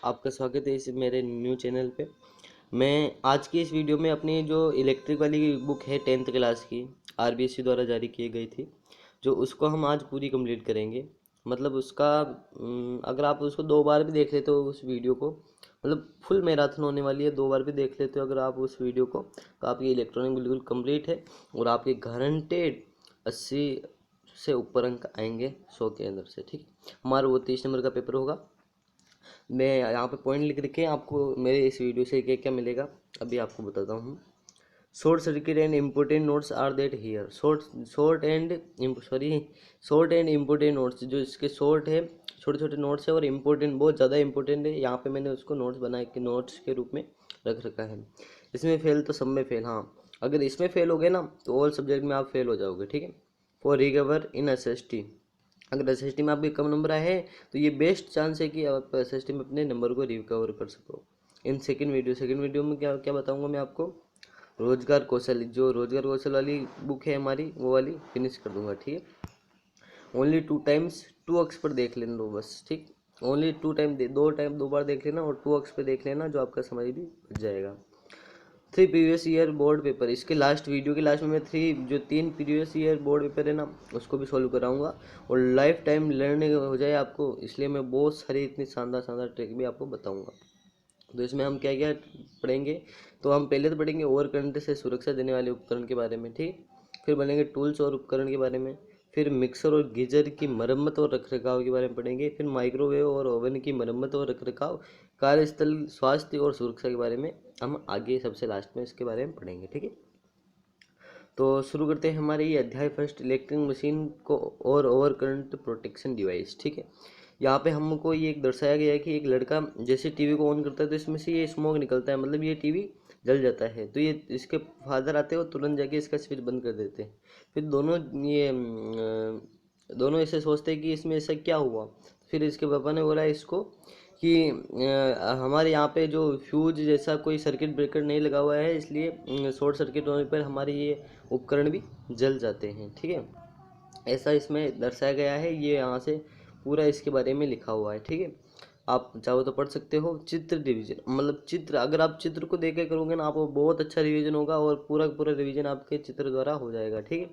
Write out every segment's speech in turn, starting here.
आपका स्वागत है इस मेरे न्यू चैनल पे। मैं आज की इस वीडियो में अपनी जो इलेक्ट्रिक वाली बुक है 10th क्लास की, आरबीएससी द्वारा जारी की गई थी, जो उसको हम आज पूरी कंप्लीट करेंगे। मतलब उसका अगर आप उसको 2 बार भी देख लेते हो उस वीडियो को, मतलब फुल मैराथन होने वाली है। 2 बार भी देख लेते हो अगर आप उस वीडियो को, तो आपकी इलेक्ट्रॉनिक बिल्कुल कंप्लीट है और आपके गारंटेड 80 से ऊपर अंक आएंगे 100 के अंदर से। ठीक है, हमारा वो 30 नंबर का पेपर होगा। मैं यहाँ पे पॉइंट लिख रखे हैं, आपको मेरे इस वीडियो से क्या क्या मिलेगा अभी आपको बताता हूँ। Short circuit and important notes are that here. Short and important notes, जो इसके शॉर्ट है, छोटे छोटे नोट्स है, और इम्पोर्टेंट बहुत ज़्यादा इम्पोर्टेंट है। यहाँ पे मैंने उसको नोट्स बना के नोट्स के रूप में रख रखा है। इसमें फेल तो सब में फेल, हाँ, अगर इसमें फेल हो गए ना तो ऑल सब्जेक्ट में आप फेल हो जाओगे। ठीक है, फॉर रिकवर इन एसएसटी, अगर एसएसटी में आपके कम नंबर आए हैं तो ये बेस्ट चांस है कि आप एसएसटी में अपने नंबर को रिकवर कर सको। इन सेकंड वीडियो में क्या क्या बताऊंगा मैं आपको। रोजगार कौशल, जो रोजगार कौशल वाली बुक है हमारी, वो वाली फिनिश कर दूंगा। ठीक है, ओनली 2 टाइम्स 2 अक्स पर देख लेना लो बस। ठीक, ओनली 2 टाइम 2 बार देख लेना और 2 अक्स पे देख लेना, जो आपका समय भी बच जाएगा। 3 प्रीवियस ईयर बोर्ड पेपर, इसके लास्ट वीडियो के लास्ट में मैं 3 प्रीवियस ईयर बोर्ड पेपर है ना, उसको भी सॉल्व कराऊंगा और लाइफ टाइम लर्निंग हो जाए आपको, इसलिए मैं बहुत सारी इतनी शानदार शानदार ट्रिक भी आपको बताऊंगा। तो इसमें हम क्या क्या पढ़ेंगे, तो हम पहले तो पढ़ेंगे ओवर करंट से सुरक्षा देने वाले उपकरण के बारे में। ठीक, फिर बनेंगे टूल्स और उपकरण के बारे में, फिर मिक्सर और गीजर की मरम्मत और रखरखाव के बारे में पढ़ेंगे, फिर माइक्रोवेव और ओवन की मरम्मत और रखरखाव, कार्यस्थल स्वास्थ्य और सुरक्षा के बारे में हम आगे सबसे लास्ट में इसके बारे में पढ़ेंगे। ठीक है, तो शुरू करते हैं हमारे ये अध्याय फर्स्ट, इलेक्ट्रिक मशीन को और ओवर करंट प्रोटेक्शन डिवाइस। ठीक है, यहाँ पे हमको ये एक दर्शाया गया है कि एक लड़का जैसे टीवी को ऑन करता है तो इसमें से ये स्मोक निकलता है, मतलब ये टीवी जल जाता है। तो ये इसके फादर आते हैं और तुरंत जाके इसका स्विच बंद कर देते हैं। फिर दोनों ऐसे सोचते हैं कि इसमें ऐसा क्या हुआ। फिर इसके पापा ने बोला इसको कि हमारे यहाँ पे जो फ्यूज जैसा कोई सर्किट ब्रेकर नहीं लगा हुआ है, इसलिए शॉर्ट सर्किट होने पर हमारे ये उपकरण भी जल जाते हैं। ठीक है, ऐसा इसमें दर्शाया गया है, ये यहाँ से पूरा इसके बारे में लिखा हुआ है। ठीक है, आप चाहो तो पढ़ सकते हो। चित्र डिवीजन, मतलब चित्र, अगर आप चित्र को देख के करोगे ना, आपको बहुत अच्छा रिवीजन होगा और पूरा पूरा रिवीजन आपके चित्र द्वारा हो जाएगा। ठीक है,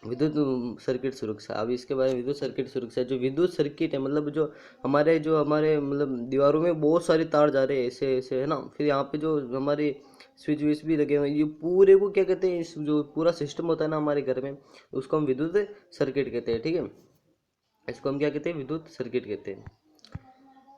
विद्युत सर्किट सुरक्षा, अब इसके बारे में विद्युत सर्किट सुरक्षा, जो विद्युत सर्किट है, मतलब जो हमारे मतलब दीवारों में बहुत सारे तार जा रहे हैं ऐसे ऐसे, है ना। फिर यहाँ पे जो हमारे स्विच विच भी लगे हुए हैं, ये पूरे को क्या कहते हैं, इस जो पूरा सिस्टम होता है ना हमारे घर में, उसको हम विद्युत सर्किट कहते हैं। ठीक है, इसको हम क्या कहते हैं, विद्युत सर्किट कहते हैं,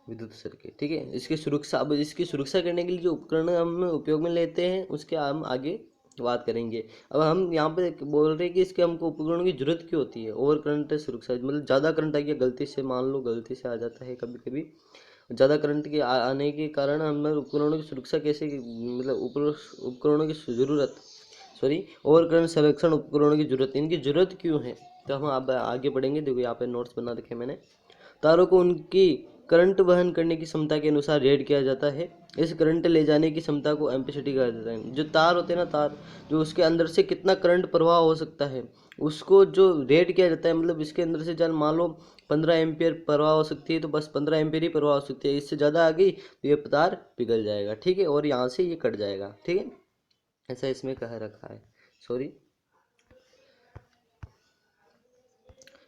विद्युत सर्किट। ठीक है, इसकी सुरक्षा, अब इसकी सुरक्षा करने के लिए जो उपकरण हम उपयोग में लेते हैं उसके हम आगे बात करेंगे। अब हम यहाँ पे बोल रहे हैं कि इसके हमको उपकरणों की जरूरत क्यों होती है। ओवर करंट सुरक्षा, मतलब ज़्यादा करंट आ गया गलती से, मान लो गलती से आ जाता है कभी कभी, ज़्यादा करंट के आने के कारण हमें उपकरणों की सुरक्षा कैसे, मतलब उपकरणों की जरूरत, सॉरी, ओवर करंट संरक्षण उपकरणों की जरूरत, इनकी जरूरत क्यों है, तो हम अब आगे बढ़ेंगे। देखो यहाँ पे नोट्स बना रखे मैंने। तारों को उनकी करंट वहन करने की क्षमता के अनुसार रेट किया जाता है। इस करंट ले जाने की क्षमता को एम्पीसिटी कहा जाता है। जो तार होते हैं ना, तार जो उसके अंदर से कितना करंट प्रवाह हो सकता है, उसको जो रेट किया जाता है, मतलब इसके अंदर से चल मान लो 15 एम्पियर प्रवाह हो सकती है, तो बस 15 एम्पियर ही प्रवाह हो सकती है। इससे ज़्यादा आ गई तो ये तार पिघल जाएगा। ठीक है, और यहाँ से ये कट जाएगा। ठीक है, ऐसा इसमें कह रखा है, सॉरी।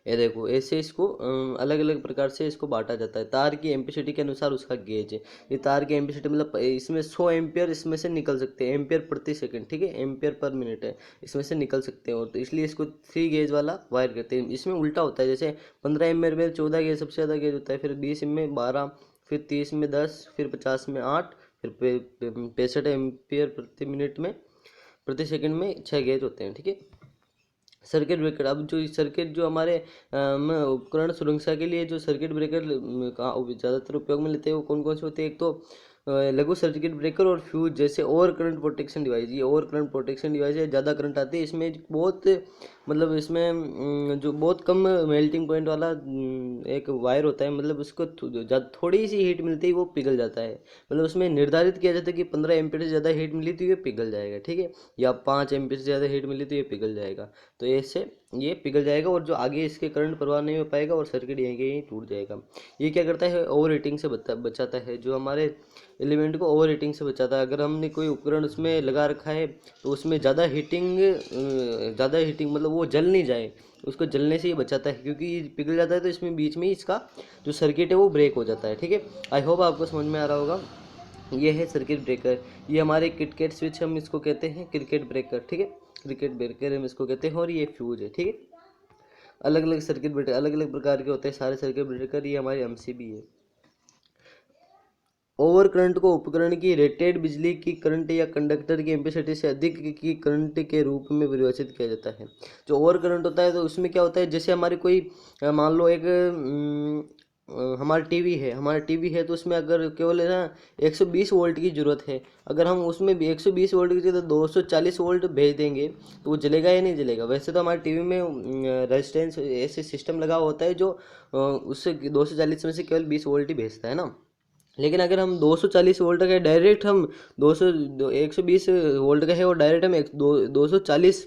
ये देखो ऐसे इसको अलग अलग प्रकार से इसको बांटा जाता है। तार की एम्पीसिटी के अनुसार उसका गेज है। ये तार की एम्पीसिटी, मतलब इसमें 100 एम्पियर इसमें से निकल सकते हैं, एम्पियर प्रति सेकंड। ठीक है, एम्पियर पर मिनट है, इसमें से निकल सकते हैं। और तो इसलिए इसको 3 गेज वाला वायर कहते हैं। इसमें उल्टा होता है, जैसे 15 एम्पियर में 14 गेज सबसे ज़्यादा गेज होता है, फिर 20 में 12, फिर 30 में 10, फिर 50 में 8, फिर 65 एम्पियर प्रति मिनट में, प्रति सेकंड में 6 गेज होते हैं। ठीक है, सर्किट ब्रेकर, अब जो सर्किट जो हमारे उपकरण सुरक्षा के लिए जो सर्किट ब्रेकर ज़्यादातर उपयोग में लेते हैं, वो कौन कौन से होते हैं। एक तो लघु सर्किट ब्रेकर और फ्यूज जैसे ओवर करंट प्रोटेक्शन डिवाइस। ये ओवर करंट प्रोटेक्शन डिवाइस है, ज़्यादा करंट आती है इसमें, बहुत मतलब इसमें जो बहुत कम मेल्टिंग पॉइंट वाला एक वायर होता है, मतलब उसको थोड़ी सी हीट मिलती है वो पिघल जाता है। मतलब उसमें निर्धारित किया जाता है कि 15 एम्पीयर से ज़्यादा हीट मिली तो ये पिघल जाएगा, ठीक है, या 5 एम्पीयर से ज़्यादा हीट मिली तो ये पिघल जाएगा। तो ऐसे ये पिघल जाएगा और जो आगे इसके करंट प्रवाह नहीं हो पाएगा और सर्किट यहीं के यहीं टूट जाएगा। ये क्या करता है, ओवर हीटिंग से बचाता है, जो हमारे एलिमेंट को ओवर हीटिंग से बचाता है। अगर हमने कोई उपकरण उसमें लगा रखा है तो उसमें ज़्यादा हीटिंग मतलब वो जल नहीं जाए, उसको जलने से ही बचाता है, क्योंकि ये पिघल जाता है तो इसमें बीच में ही इसका जो सर्किट है वो ब्रेक हो जाता है, ठीक है। आई होप आपको समझ में आ रहा होगा। ये है सर्किट ब्रेकर, ये हमारे क्रिकेट स्विच हम इसको कहते हैं, क्रिकेट ब्रेकर, ठीक है, क्रिकेट ब्रेकर हम इसको कहते हैं। और ये फ्यूज है, ठीक है। अलग अलग सर्किट ब्रेकर अलग अलग प्रकार के होते हैं सारे सर्किट ब्रेकर। ये हमारे एमसीबी है। ओवर करंट को उपकरण की रेटेड बिजली की करंट या कंडक्टर की एम्पीसिटी से अधिक की करंट के रूप में परिभाषित किया जाता है। जो ओवर करंट होता है तो उसमें क्या होता है, जैसे हमारी कोई मान लो एक हमारा टीवी है तो उसमें अगर केवल है ना 120 वोल्ट की ज़रूरत है, अगर हम उसमें भी 120 वोल्ट की जगह 240 वोल्ट भेज देंगे तो वो जलेगा या नहीं जलेगा। वैसे तो हमारे टीवी में रेजिस्टेंस ऐसे सिस्टम लगा होता है जो उससे 240 में से केवल 20 वोल्ट ही भेजता है ना। लेकिन अगर हम 240 वोल्ट का डायरेक्ट हम 120 वोल्ट का है और डायरेक्ट हम 240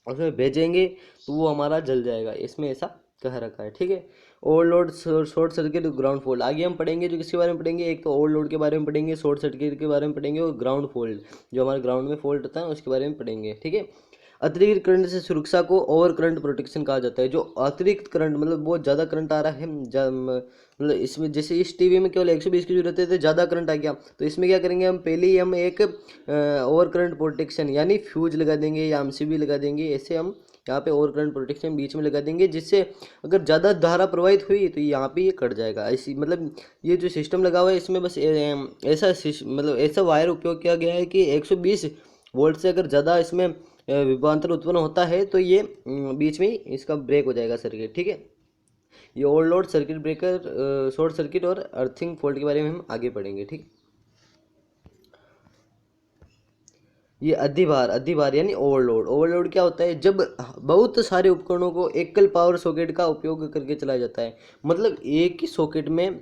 उसमें भेजेंगे तो वो हमारा जल जाएगा। इसमें ऐसा कह रखा है, ठीक है। Overload, short circuit, ground fault आगे हम पढ़ेंगे। जो किसके बारे में पढ़ेंगे, एक तो ओवरलोड के बारे में पढ़ेंगे, शॉर्ट सर्किट के बारे में पढ़ेंगे और ग्राउंड फॉल्ट जो हमारे ग्राउंड में फॉल्ट होता है उसके बारे में पढ़ेंगे, ठीक है। अतिरिक्त करंट से सुरक्षा को ओवर करंट प्रोटेक्शन कहा जाता है। जो अतिरिक्त करंट मतलब बहुत ज़्यादा करंट आ रहा है, मतलब इसमें जैसे इस टीवी में केवल 120 की जरूरत है तो ज़्यादा करंट आ गया, तो इसमें क्या करेंगे हम, पहले ही हम एक ओवर करंट प्रोटेक्शन यानी फ्यूज लगा देंगे या एमसीबी लगा देंगे। ऐसे हम यहाँ पे ओवर करंट प्रोटेक्शन बीच में लगा देंगे, जिससे अगर ज़्यादा धारा प्रवाहित हुई तो यहाँ पे ये कट जाएगा। ऐसी मतलब ये जो सिस्टम लगा हुआ है इसमें बस मतलब ऐसा वायर उपयोग किया गया है कि 120 वोल्ट से अगर ज़्यादा इसमें विभवांतर उत्पन्न होता है तो ये बीच में ही इसका ब्रेक हो जाएगा सर्किट, ठीक है। ये overload, circuit breaker, short circuit और अर्थिंग फॉल्ट के बारे में हम आगे पढ़ेंगे, ठीक। ये अधिभार यानी ओवरलोड। ओवरलोड क्या होता है, जब बहुत सारे उपकरणों को एकल पावर सॉकेट का उपयोग करके चलाया जाता है। मतलब एक ही सॉकेट में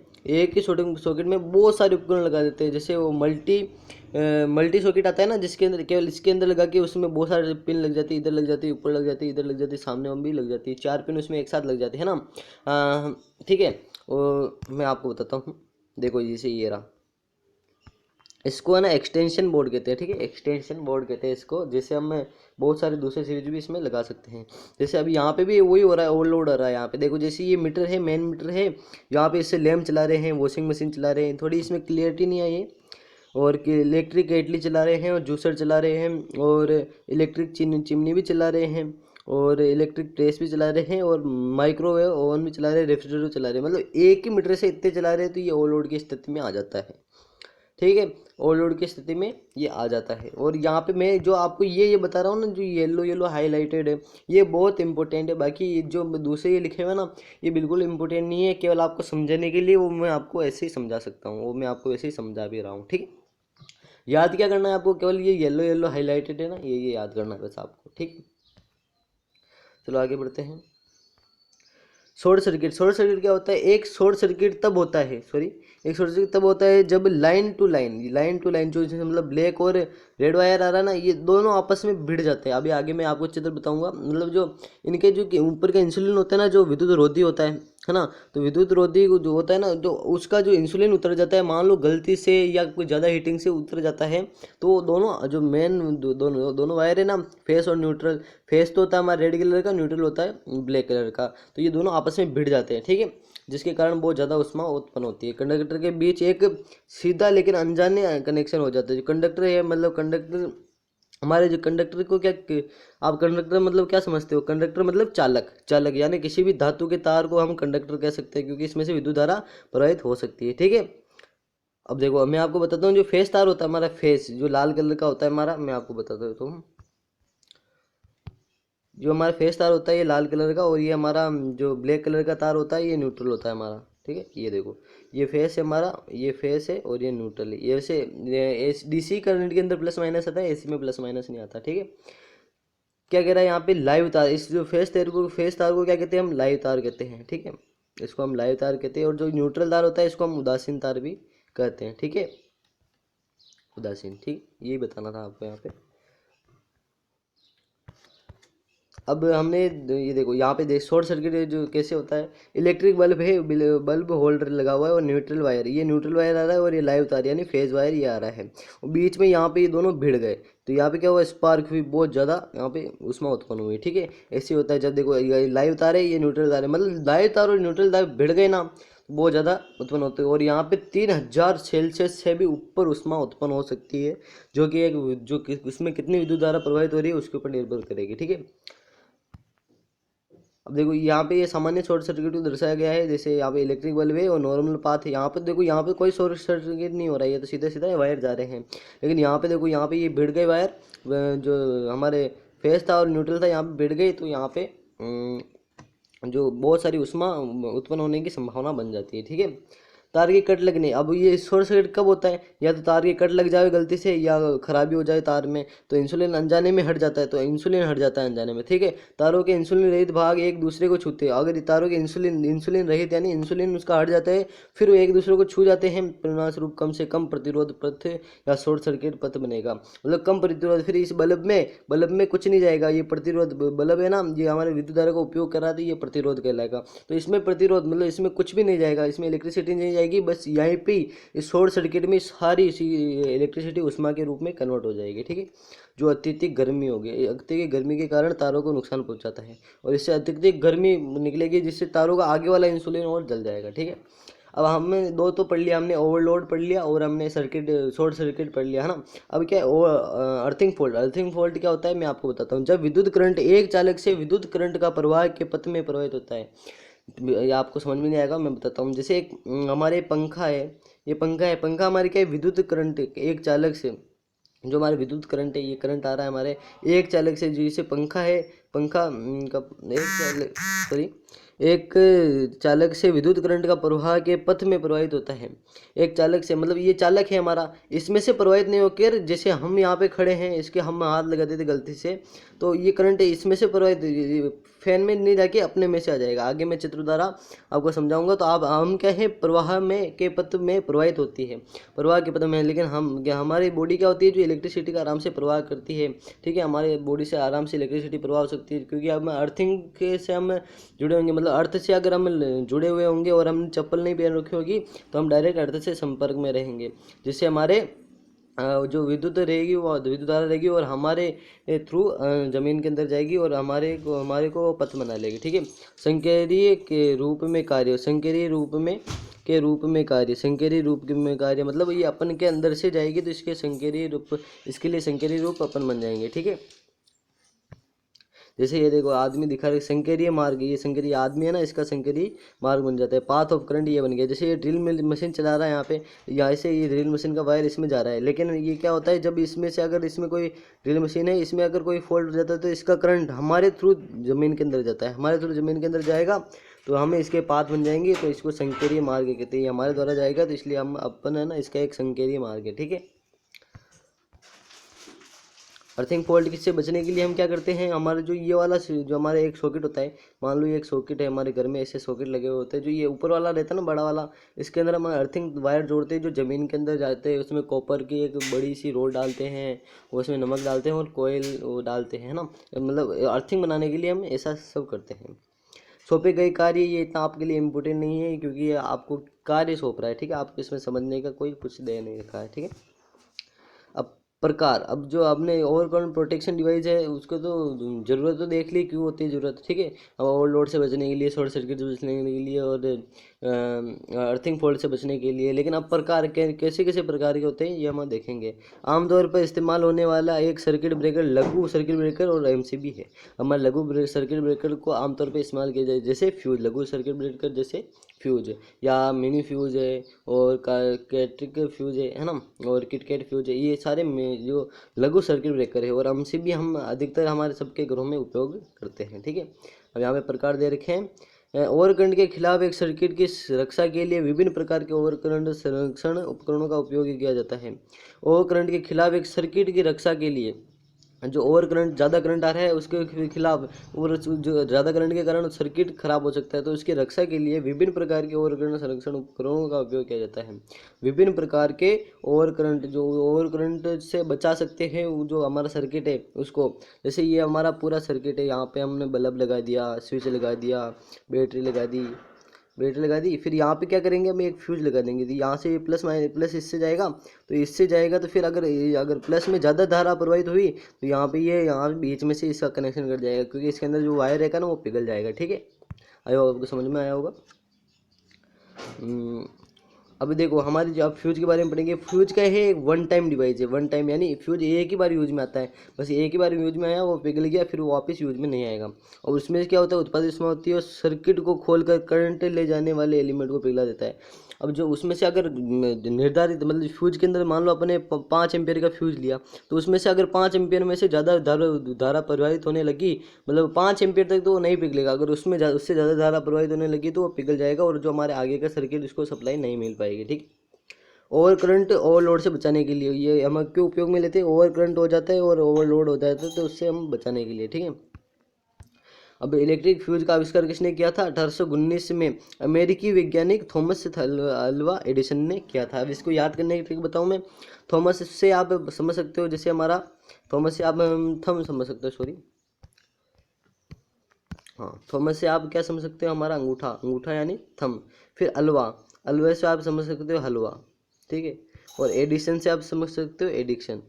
बहुत सारे उपकरण लगा देते हैं। जैसे वो मल्टी सॉकेट आता है ना, जिसके अंदर केवल इसके अंदर लगा के उसमें बहुत सारे पिन लग जाती है, इधर लग जाती है, ऊपर लग जाती है, इधर लग जाती है, सामने में भी लग जाती है, 4 पिन उसमें एक साथ लग जाती है ना। ठीक है, मैं आपको बताता हूँ। देखो जैसे ये रहा, इसको है ना एक्सटेंशन बोर्ड कहते हैं, ठीक है, एक्सटेंशन बोर्ड कहते हैं इसको। जैसे हम बहुत सारे दूसरे सीरीज भी इसमें लगा सकते हैं। जैसे अभी यहाँ पे भी वही हो रहा है, ओवरलोड हो रहा है यहाँ पे। देखो जैसे ये मीटर है, मेन मीटर है, यहाँ पे इससे लैम्प चला रहे हैं, वॉशिंग मशीन चला रहे हैं, थोड़ी इसमें क्लियरिटी नहीं आई है। और इलेक्ट्रिक केटली चला रहे हैं और जूसर चला रहे हैं और इलेक्ट्रिक चिमनी भी चला रहे हैं और इलेक्ट्रिक प्रेस भी चला रहे हैं और माइक्रोवेव ओवन भी चला रहे हैं, रेफ्रिजरेटर चला रहे हैं। मतलब एक ही मीटर से इतने चला रहे हैं तो ये ओवरलोड की स्थिति में आ जाता है, ठीक है। ओवरलोड की स्थिति में ये आ जाता है। और यहाँ पे मैं जो आपको ये बता रहा हूँ ना, जो येलो येलो हाईलाइटेड है, ये बहुत इंपॉर्टेंट है। बाकी ये जो दूसरे ये लिखे हुए ना, ये बिल्कुल इंपॉर्टेंट नहीं है, केवल आपको समझने के लिए वो मैं आपको ऐसे ही समझा सकता हूँ, वो मैं आपको ऐसे ही समझा भी रहा हूँ, ठीक है। याद क्या करना है आपको, केवल ये येलो येलो हाईलाइटेड है ना, ये याद करना है बस आपको, ठीक है। चलो आगे बढ़ते हैं। शॉर्ट सर्किट क्या होता है, एक शॉर्ट सर्किट तब होता है, एक शॉर्ट सर्किट तब होता है जब लाइन टू लाइन जो मतलब ब्लैक और रेड वायर आ रहा है ना, ये दोनों आपस में भिड़ जाते हैं। अभी आगे मैं आपको चित्र बताऊंगा। मतलब जो इनके जो ऊपर का इंसुलिन होता है ना, जो विद्युत रोधी होता है ना, तो विद्युत रोधी जो होता है ना, जो उसका जो इंसुलिन उतर जाता है, मान लो गलती से या कोई ज़्यादा हीटिंग से उतर जाता है, तो दोनों जो मेन दोनों वायर है ना, फेस और न्यूट्रल, फेस तो होता है हमारा रेड कलर का, न्यूट्रल होता है ब्लैक कलर का, तो ये दोनों आपस में भिड़ जाते हैं, ठीक है, जिसके कारण बहुत ज़्यादा उष्मा उत्पन्न होती है। कंडक्टर के बीच एक सीधा लेकिन अनजाने कनेक्शन हो जाता है। जो कंडक्टर है, मतलब कंडक्टर हमारे जो कंडक्टर को क्या, आप कंडक्टर मतलब क्या समझते हो, कंडक्टर मतलब चालक यानी किसी भी धातु के तार को हम कंडक्टर कह सकते हैं, क्योंकि इसमें से विद्युत धारा प्रवाहित हो सकती है, ठीक है। अब देखो मैं आपको बताता हूँ, जो फेस तार होता है हमारा, फेस जो लाल कलर का होता है हमारा, मैं आपको बताता हूँ। जो हमारा फेस तार होता है ये लाल कलर का, और ये हमारा जो ब्लैक कलर का तार होता है ये न्यूट्रल होता है हमारा, ठीक है। ये देखो, ये फेस है हमारा, ये फेस है और ये न्यूट्रल है। ये डीसी करंट के अंदर प्लस माइनस आता है, एसी में प्लस माइनस नहीं आता, ठीक है। क्या कह रहा है यहाँ पे, लाइव तार। इस जो फेस तार को क्या कहते हैं हम, लाइव तार कहते हैं, ठीक है, इसको हम लाइव तार कहते हैं। और जो न्यूट्रल तार होता है इसको हम उदासीन तार भी कहते हैं, ठीक है, उदासीन, ठीक, यही बताना था आपको यहाँ पे। अब हमने ये देखो यहाँ पे देख, शॉर्ट सर्किट जो कैसे होता है, इलेक्ट्रिक बल्ब है, बल्ब होल्डर लगा हुआ है और न्यूट्रल वायर, ये न्यूट्रल वायर आ रहा है और ये लाइव तार यानी फेज वायर ये आ रहा है, और बीच में यहाँ पे ये दोनों भिड़ गए, तो यहाँ पे क्या हुआ, स्पार्क हुई बहुत ज़्यादा, यहाँ पे उष्मा उत्पन्न हुई, ठीक है। ऐसे होता है जब देखो ये लाइव तार है, ये न्यूट्रल तार है, मतलब लाइव तार और न्यूट्रल तार भिड़ गए ना, बहुत ज़्यादा उत्पन्न होते हैं, और यहाँ पे 3000 सेल्सियस से भी ऊपर उष्मा उत्पन्न हो सकती है, जो कि एक इसमें कितनी विद्युत धारा प्रवाहित हो रही है उसके ऊपर निर्भर करेगी, ठीक है। अब देखो यहाँ पे ये सामान्य शॉर्ट सर्किट को दर्शाया गया है, जैसे यहाँ पे इलेक्ट्रिक बल्ब है और नॉर्मल पाथ है। यहाँ पे देखो, यहाँ पे कोई शॉर्ट सर्किट नहीं हो रहा है, ये तो सीधा सीधा वायर जा रहे हैं, लेकिन यहाँ पे देखो, यहाँ पे ये भिड़ गए वायर, जो हमारे फेस था और न्यूट्रल था यहाँ पे भिड़ गई, तो यहाँ पे जो बहुत सारी उष्मा उत्पन्न होने की संभावना बन जाती है, ठीक है। तार की कट लगने, अब ये शॉर्ट सर्किट कब होता है, या तो तार की कट लग जाए गलती से, या खराबी हो जाए तार में, तो इंसुलिन अनजाने में हट जाता है, तो इंसुलिन हट जाता है अनजाने में, ठीक है। तारों के इंसुलिन रहित भाग एक दूसरे को छूते हैं, अगर तारों के इंसुलिन रहित यानी इंसुलिन उसका हट जाता है, फिर वो एक दूसरे को छू जाते हैं, परिणामस्वरूप कम से कम प्रतिरोध पथ या शॉर्ट सर्किट पथ बनेगा, मतलब कम प्रतिरोध। फिर इस बल्ब में कुछ नहीं जाएगा, ये प्रतिरोध बल्ब है ना, ये हमारे विद्युत धारा का उपयोग कर रहा था, ये प्रतिरोध कहलाएगा, तो इसमें प्रतिरोध मतलब इसमें कुछ भी नहीं जाएगा, इसमें इलेक्ट्रिसिटी नहीं जाएगी, बस यहीं पे इस शॉर्ट सर्किट में सारी इसी इलेक्ट्रिसिटी उष्मा के रूप में कन्वर्ट हो जाएगी, ठीक है। जो अत्यधिक गर्मी होगी, अत्यधिक गर्मी के कारण तारों को नुकसान पहुंचाता है, और इससे अत्यधिक गर्मी निकलेगी जिससे तारों का आगे वाला इंसुलिन और जल जाएगा, ठीक है। अब हमने दो तो पढ़ लिया, हमने ओवरलोड पढ़ लिया और हमने शॉर्ट सर्किट पढ़ लिया, है ना। अब क्या है अर्थिंग फॉल्ट क्या होता है मैं आपको बताता हूँ। जब विद्युत करंट एक चालक से विद्युत करंट का प्रवाह के पथ में प्रवाहित होता है, ये आपको समझ में नहीं आएगा, मैं बताता हूँ। जैसे एक हमारे पंखा है, ये पंखा हमारे क्या है, विद्युत करंट एक चालक से, जो हमारे विद्युत करंट है, ये करंट आ रहा है हमारे एक चालक से, जैसे पंखा है, पंखा का एक चालक से विद्युत करंट का प्रवाह के पथ में प्रवाहित होता है। एक चालक से मतलब ये चालक है हमारा, इसमें से प्रवाहित नहीं होकर, जैसे हम यहाँ पे खड़े हैं, इसके हम हाथ लगा देते गलती से, तो ये करंट इसमें से प्रवाहित, फैन में नहीं जाके अपने में से आ जाएगा। आगे मैं चित्र द्वारा आपको समझाऊंगा। तो आप हम क्या है, प्रवाह में के पथ में प्रवाहित होती है, प्रवाह के पथ में, लेकिन हमारी बॉडी क्या होती है, जो इलेक्ट्रिसिटी का आराम से प्रवाह करती है, ठीक है। हमारे बॉडी से आराम से इलेक्ट्रिसिटी प्रवाह हो सकती है, क्योंकि अब अर्थिंग के से हम जुड़े होंगे, मतलब अर्थ से अगर हम जुड़े हुए होंगे और हमने चप्पल नहीं पहन रखी होगी, तो हम डायरेक्ट अर्थ से संपर्क में रहेंगे, जिससे हमारे जो विद्युत रहेगी वो विद्युत धारा रहेगी और हमारे थ्रू जमीन के अंदर जाएगी और हमारे को पथ बना लेगी, ठीक है। संकेंद्रीय के रूप में कार्य, संकेंद्रीय रूप में कार्य मतलब ये अपन के अंदर से जाएगी, तो इसके लिए संकेंद्रीय रूप अपन बन जाएंगे, ठीक है। जैसे ये देखो आदमी दिखा रहे, संकेंद्रीय मार्ग, ये संकेंद्रीय आदमी है ना, इसका संकेंद्रीय मार्ग बन जाता है। पाथ ऑफ करंट ये बन गया। जैसे ये ड्रिल मशीन चला रहा है यहाँ पे, यहाँ से ये ड्रिल मशीन का वायर इसमें जा रहा है, लेकिन ये क्या होता है, जब इसमें से अगर इसमें कोई ड्रिल मशीन है, इसमें अगर कोई फॉल्ट हो जाता है, तो इसका करंट हमारे थ्रू जमीन के अंदर जाता है, हमारे थ्रू जमीन के अंदर जाएगा, तो हमें इसके पाथ बन जाएंगे, तो इसको संकेंद्रीय मार्ग कहते हैं। हमारे द्वारा जाएगा, तो इसलिए हम अपन है ना, इसका एक संकेंद्रीय मार्ग है, ठीक है। अर्थिंग फॉल्ट किससे बचने के लिए हम क्या करते हैं, हमारे जो ये वाला जो हमारे एक सॉकेट होता है, मान लो ये एक सॉकेट है हमारे घर में, ऐसे सॉकेट लगे हुए होते हैं, जो ये ऊपर वाला रहता है ना बड़ा वाला, इसके अंदर हम अर्थिंग वायर जोड़ते हैं, जो ज़मीन के अंदर जाते हैं, उसमें कॉपर की एक बड़ी सी रोड डालते हैं, उसमें नमक डालते हैं और कोयल वो डालते हैं ना, मतलब अर्थिंग बनाने के लिए हम ऐसा सब करते हैं। सौंपे गए कार्य, ये इतना आपके लिए इम्पोर्टेंट नहीं है, क्योंकि ये आपको कार्य सौंप रहा है, ठीक है, आपको इसमें समझने का कोई कुछ दे नहीं रखा है, ठीक है। अब प्रकार, अब जो आपने ओवरकरंट प्रोटेक्शन डिवाइस है उसको तो ज़रूरत तो देख ली क्यों होती है ज़रूरत, ठीक है। अब ओवरलोड से बचने के लिए, शॉर्ट सर्किट से बचने के लिए और अर्थिंग फॉल्ट से बचने के लिए। लेकिन अब प्रकार कैसे कैसे प्रकार के होते हैं ये हम देखेंगे। आमतौर पर इस्तेमाल होने वाला एक सर्किट ब्रेकर लघु सर्किट ब्रेकर और एमसीबी है। हमारे लघु सर्किट ब्रेकर को आमतौर पर इस्तेमाल किया जाए, जैसे फ्यूज, लघु सर्किट ब्रेकर जैसे फ्यूज या मिनी फ्यूज है और कैट्रिक फ्यूज है ना, और किटकैट फ्यूज है, ये सारे जो लघु सर्किट ब्रेकर है, और हमसे भी हम अधिकतर हमारे सबके घरों में उपयोग करते हैं, ठीक है। अब यहाँ पे प्रकार दे रखे हैं। ओवरकरंट के खिलाफ एक सर्किट की रक्षा के लिए विभिन्न प्रकार के ओवरकरंट संरक्षण उपकरणों का उपयोग किया जाता है। ओवरकरंट के खिलाफ एक सर्किट की रक्षा के लिए जो ओवर करंट, ज़्यादा करंट आ रहा है उसके खिलाफ, और जो ज़्यादा करंट के कारण सर्किट खराब हो सकता है, तो इसकी रक्षा के लिए विभिन्न प्रकार के ओवर करंट संरक्षण उपकरणों का उपयोग किया जाता है। विभिन्न प्रकार के ओवर करंट, जो ओवर करंट से बचा सकते हैं वो जो हमारा सर्किट है उसको, जैसे ये हमारा पूरा सर्किट है, यहाँ पे हमने बल्ब लगा दिया, स्विच लगा दिया, बैटरी लगा दी, बैटरी लगा दी, फिर यहाँ पे क्या करेंगे, हम एक फ्यूज लगा देंगे, तो यहाँ से प्लस माइनस, प्लस इससे जाएगा तो इससे जाएगा, तो फिर अगर प्लस में ज़्यादा धारा प्रवाहित हुई तो यहाँ पे ये यहाँ बीच में से इसका कनेक्शन कट जाएगा, क्योंकि इसके अंदर जो वायर रहेगा ना वो पिघल जाएगा। ठीक है, आया होगा, आपको समझ में आया होगा। अब देखो हमारी जो, आप फ्यूज के बारे में पढ़ेंगे, फ्यूज क्या है, एक वन टाइम डिवाइस है, वन टाइम यानी फ्यूज एक ही बार यूज में आता है, बस एक ही बार यूज में आया, वो पिघल गया, फिर वो वापस यूज में नहीं आएगा। और उसमें क्या होता है, उत्पादित इसमें होती है, और सर्किट को खोलकर करंट ले जाने वाले एलिमेंट को पिघला देता है। अब जो उसमें से अगर निर्धारित, मतलब फ्यूज के अंदर मान लो अपने 5 एम्पियर का फ्यूज लिया, तो उसमें से अगर 5 एम्पियर में से ज़्यादा धारा प्रवाहित होने लगी, मतलब 5 एम्पियर तक तो वो नहीं पिघलेगा, अगर उसमें उससे ज़्यादा धारा प्रवाहित होने लगी तो वो पिघल जाएगा, और जो हमारे आगे का सर्किट उसको सप्लाई नहीं मिल पाएगी। ठीक, ओवर करंट ओवरलोड से बचाने के लिए ये हम क्यों उपयोग में लेते हैं, ओवर करंट हो जाता है और ओवरलोड हो जाता है, तो उससे हम बचाने के लिए। ठीक है, अब इलेक्ट्रिक फ्यूज का आविष्कार किसने किया था, 1819 में अमेरिकी वैज्ञानिक थॉमस अल्वा एडिसन ने किया था। अब इसको याद करने की ट्रिक बताऊं मैं, थॉमस से आप समझ सकते हो, जैसे हमारा थॉमस से आप थम समझ सकते हो, सॉरी, हाँ, थॉमस से आप क्या समझ सकते हो, हमारा अंगूठा, अंगूठा यानी थम। फिर अलवा, अलवे से आप समझ सकते हो हलवा। ठीक है, और एडिशन से आप समझ सकते हो एडिक्शन।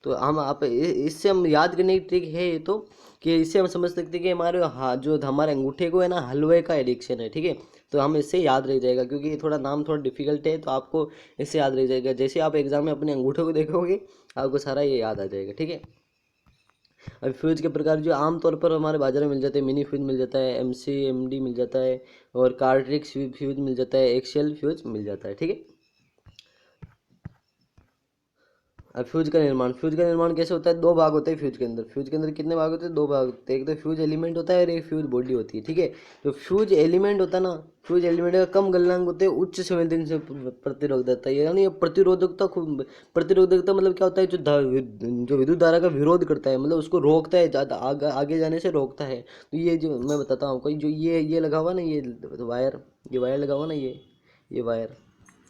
तो हम आप इससे हम याद करने की ट्रिक है ये, तो कि इससे हम समझ सकते हैं कि हमारे हाथ, जो हमारे अंगूठे को है ना, हलवे का एडिक्शन है। ठीक है, तो हम इससे याद रह जाएगा, क्योंकि ये थोड़ा नाम थोड़ा डिफिकल्ट है, तो आपको इससे याद रह जाएगा, जैसे आप एग्जाम में अपने अंगूठे को देखोगे आपको सारा ये याद आ जाएगा। ठीक है, अब फ्यूज के प्रकार जो आमतौर पर हमारे बाजार में मिल जाते हैं, मिनी फ्यूज मिल जाता है, MCMD मिल जाता है, और कार्ट्रिक्स फ्यूज मिल जाता है, एक्सेल फ्यूज मिल जाता है। ठीक है, अब फ्यूज का निर्माण, फ्यूज का निर्माण कैसे होता है, दो भाग होते हैं फ्यूज के अंदर। फ्यूज के अंदर कितने भाग होते हैं, दो भाग होते हैं, एक तो फ्यूज एलिमेंट होता है और एक फ्यूज बॉडी होती है। ठीक है, जो फ्यूज एलिमेंट होता है ना, फ्यूज एलिमेंट का कम गलनांक होते हैं, उच्च संवेदनशील प्रतिरोधकता, यानी प्रतिरोधकता, प्रतिरोधकता मतलब क्या होता है, जो विद्युत धारा का विरोध करता है, मतलब उसको रोकता है, ज़्यादा आगे जाने से रोकता है। तो ये जो मैं बताता हूँ आपको, जो ये लगा हुआ ना, ये वायर, ये वायर लगा हुआ ना, ये वायर,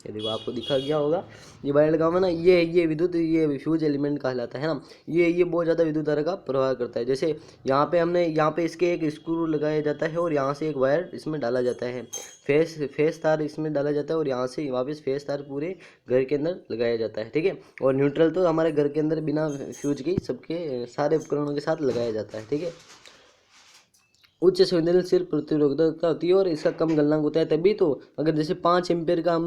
ये देखो आपको दिखा गया होगा, ये वायर लगा हुआ ना, ये विद्युत, ये फ्यूज एलिमेंट कहलाता है ना। ये बहुत ज़्यादा विद्युत धारा का प्रवाह करता है। जैसे यहाँ पे इसके एक स्क्रू लगाया जाता है, और यहाँ से एक वायर इसमें डाला जाता है, फेस तार इसमें डाला जाता है, और यहाँ से वापस फेस तार पूरे घर के अंदर लगाया जाता है। ठीक है, और न्यूट्रल तो हमारे घर के अंदर बिना फ्यूज के सबके सारे उपकरणों के साथ लगाया जाता है। ठीक है, उच्च संवेदनशील प्रतिरोधकता होती है, और इसका कम गलनांक होता है, तभी तो अगर जैसे 5 एम्पियर का हम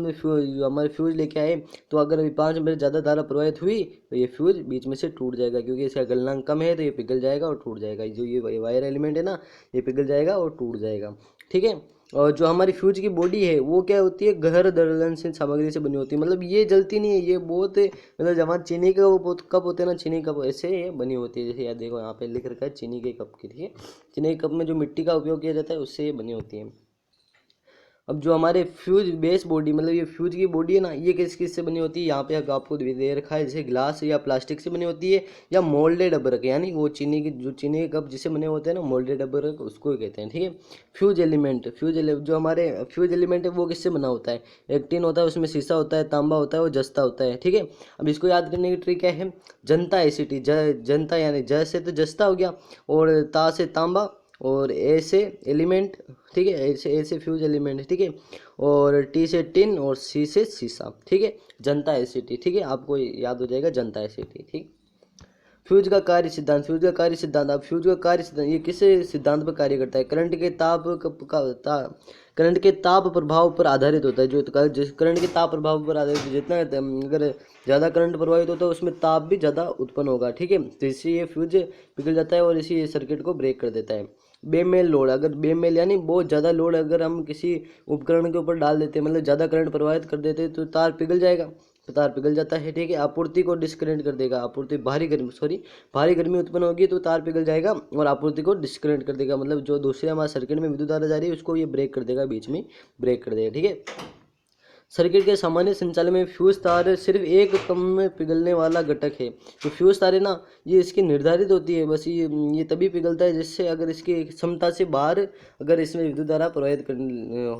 हमारे फ्यूज लेके आए, तो अगर अभी 5 एम्पियर ज़्यादा धारा प्रवाहित हुई तो ये फ्यूज बीच में से टूट जाएगा, क्योंकि इसका गलनांक कम है, तो ये पिघल जाएगा और टूट जाएगा, जो ये वायर एलिमेंट है ना, ये पिघल जाएगा और टूट जाएगा। ठीक है, और जो हमारी फ्यूज की बॉडी है वो क्या होती है, गहर दलनशील सामग्री से बनी होती है, मतलब ये जलती नहीं है, ये बहुत, मतलब जब हमारे चीनी का वो कप होते हैं ना, चीनी कप, ऐसे ये बनी होती है, जैसे यार देखो यहाँ पे लिख रखा है चीनी के कप की। ठीक है, चीनी के कप में जो मिट्टी का उपयोग किया जाता है उससे ये बनी होती है। अब जो हमारे फ्यूज बेस बॉडी, मतलब ये फ्यूज की बॉडी है ना, ये किस से बनी होती है, यहाँ पे आपको दे रखा है, जैसे ग्लास या प्लास्टिक से बनी होती है, या मोल्डेड अबरक, यानी वो चीनी के कप जिससे बने होते हैं ना, मोल्डेड अबरक उसको कहते हैं। ठीक है, फ्यूज एलिमेंट, जो हमारे फ्यूज एलिमेंट है वो किससे बना होता है, एक टिन होता है, उसमें शीशा होता है, तांबा होता है, वो जस्ता होता है। ठीक है, अब इसको याद करने की ट्रिक क्या है, जनता एसिटी, जनता यानी ज से तो जस्ता हो गया, और ता से तांबा, और ए से एलिमेंट। ठीक है, ए से फ्यूज एलिमेंट। ठीक है, और टी से टिन, और सी से शीशा। ठीक है, जनता एसिटी। ठीक है, आपको याद हो जाएगा जनता एसिटी। ठीक, फ्यूज का कार्य सिद्धांत, फ्यूज का कार्य सिद्धांत, अब फ्यूज का कार्य सिद्धांत ये किस सिद्धांत पर कार्य करता है, करंट के करंट के ताप प्रभाव पर आधारित होता है, जिस करंट के ताप प्रभाव पर आधारित, जितना अगर ज़्यादा करंट प्रवाहित होता है उसमें ताप भी ज़्यादा उत्पन्न होगा। ठीक है, तो इससे ये फ्यूज पिघल जाता है, और इसी सर्किट को ब्रेक कर देता है। बेमेल लोड, अगर बेमेल यानी बहुत ज़्यादा लोड अगर हम किसी उपकरण के ऊपर डाल देते हैं, मतलब ज़्यादा करंट प्रवाहित कर देते हैं, तो तार पिघल जाएगा, तो तार पिघल जाता है। ठीक है, आपूर्ति को डिस्कनेक्ट कर देगा, आपूर्ति भारी गर्मी उत्पन्न होगी तो तार पिघल जाएगा, और आपूर्ति को डिस्कनेक्ट कर देगा, मतलब जो दूसरे हमारे सर्किट में विद्युत धारा जा रही है उसको ये ब्रेक कर देगा, बीच में ब्रेक कर देगा। ठीक है, सर्किट के सामान्य संचालन में फ्यूज तार सिर्फ एक कम में पिघलने वाला घटक है। तो फ्यूज तार है ना, ये इसकी निर्धारित होती है, बस ये तभी पिघलता है जिससे अगर इसकी क्षमता से बाहर अगर इसमें विद्युत धारा प्रवाहित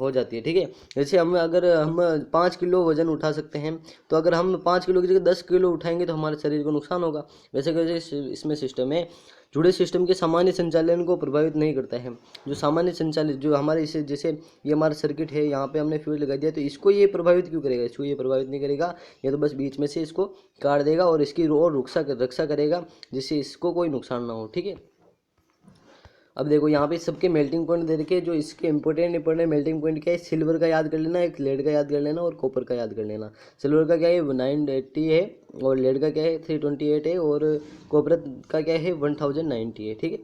हो जाती है। ठीक है, जैसे अगर हम 5 किलो वजन उठा सकते हैं, तो अगर हम 5 किलो की जगह 10 किलो उठाएंगे तो हमारे शरीर को नुकसान होगा। वैसे वैसे इसमें सिस्टम है, जुड़े सिस्टम के सामान्य संचालन को प्रभावित नहीं करता है। जो सामान्य संचालित जो हमारे इसे जैसे ये हमारा सर्किट है, यहाँ पे हमने फ्यूज लगा दिया, तो इसको ये प्रभावित क्यों करेगा? इसको ये प्रभावित नहीं करेगा, ये तो बस बीच में से इसको काट देगा और इसकी और रक्षा करेगा जिससे इसको कोई नुकसान ना हो। ठीक है, अब देखो यहाँ पे सबके मेल्टिंग पॉइंट दे रखे, जो इसके इंपॉर्टेंट मेल्टिंग पॉइंट क्या है? सिल्वर का याद कर लेना, एक लेड का याद कर लेना और कॉपर का याद कर लेना। सिल्वर का क्या है? 980 है, और लेड का क्या है? 328 है, और कॉपर का क्या है? 1090 है। ठीक है,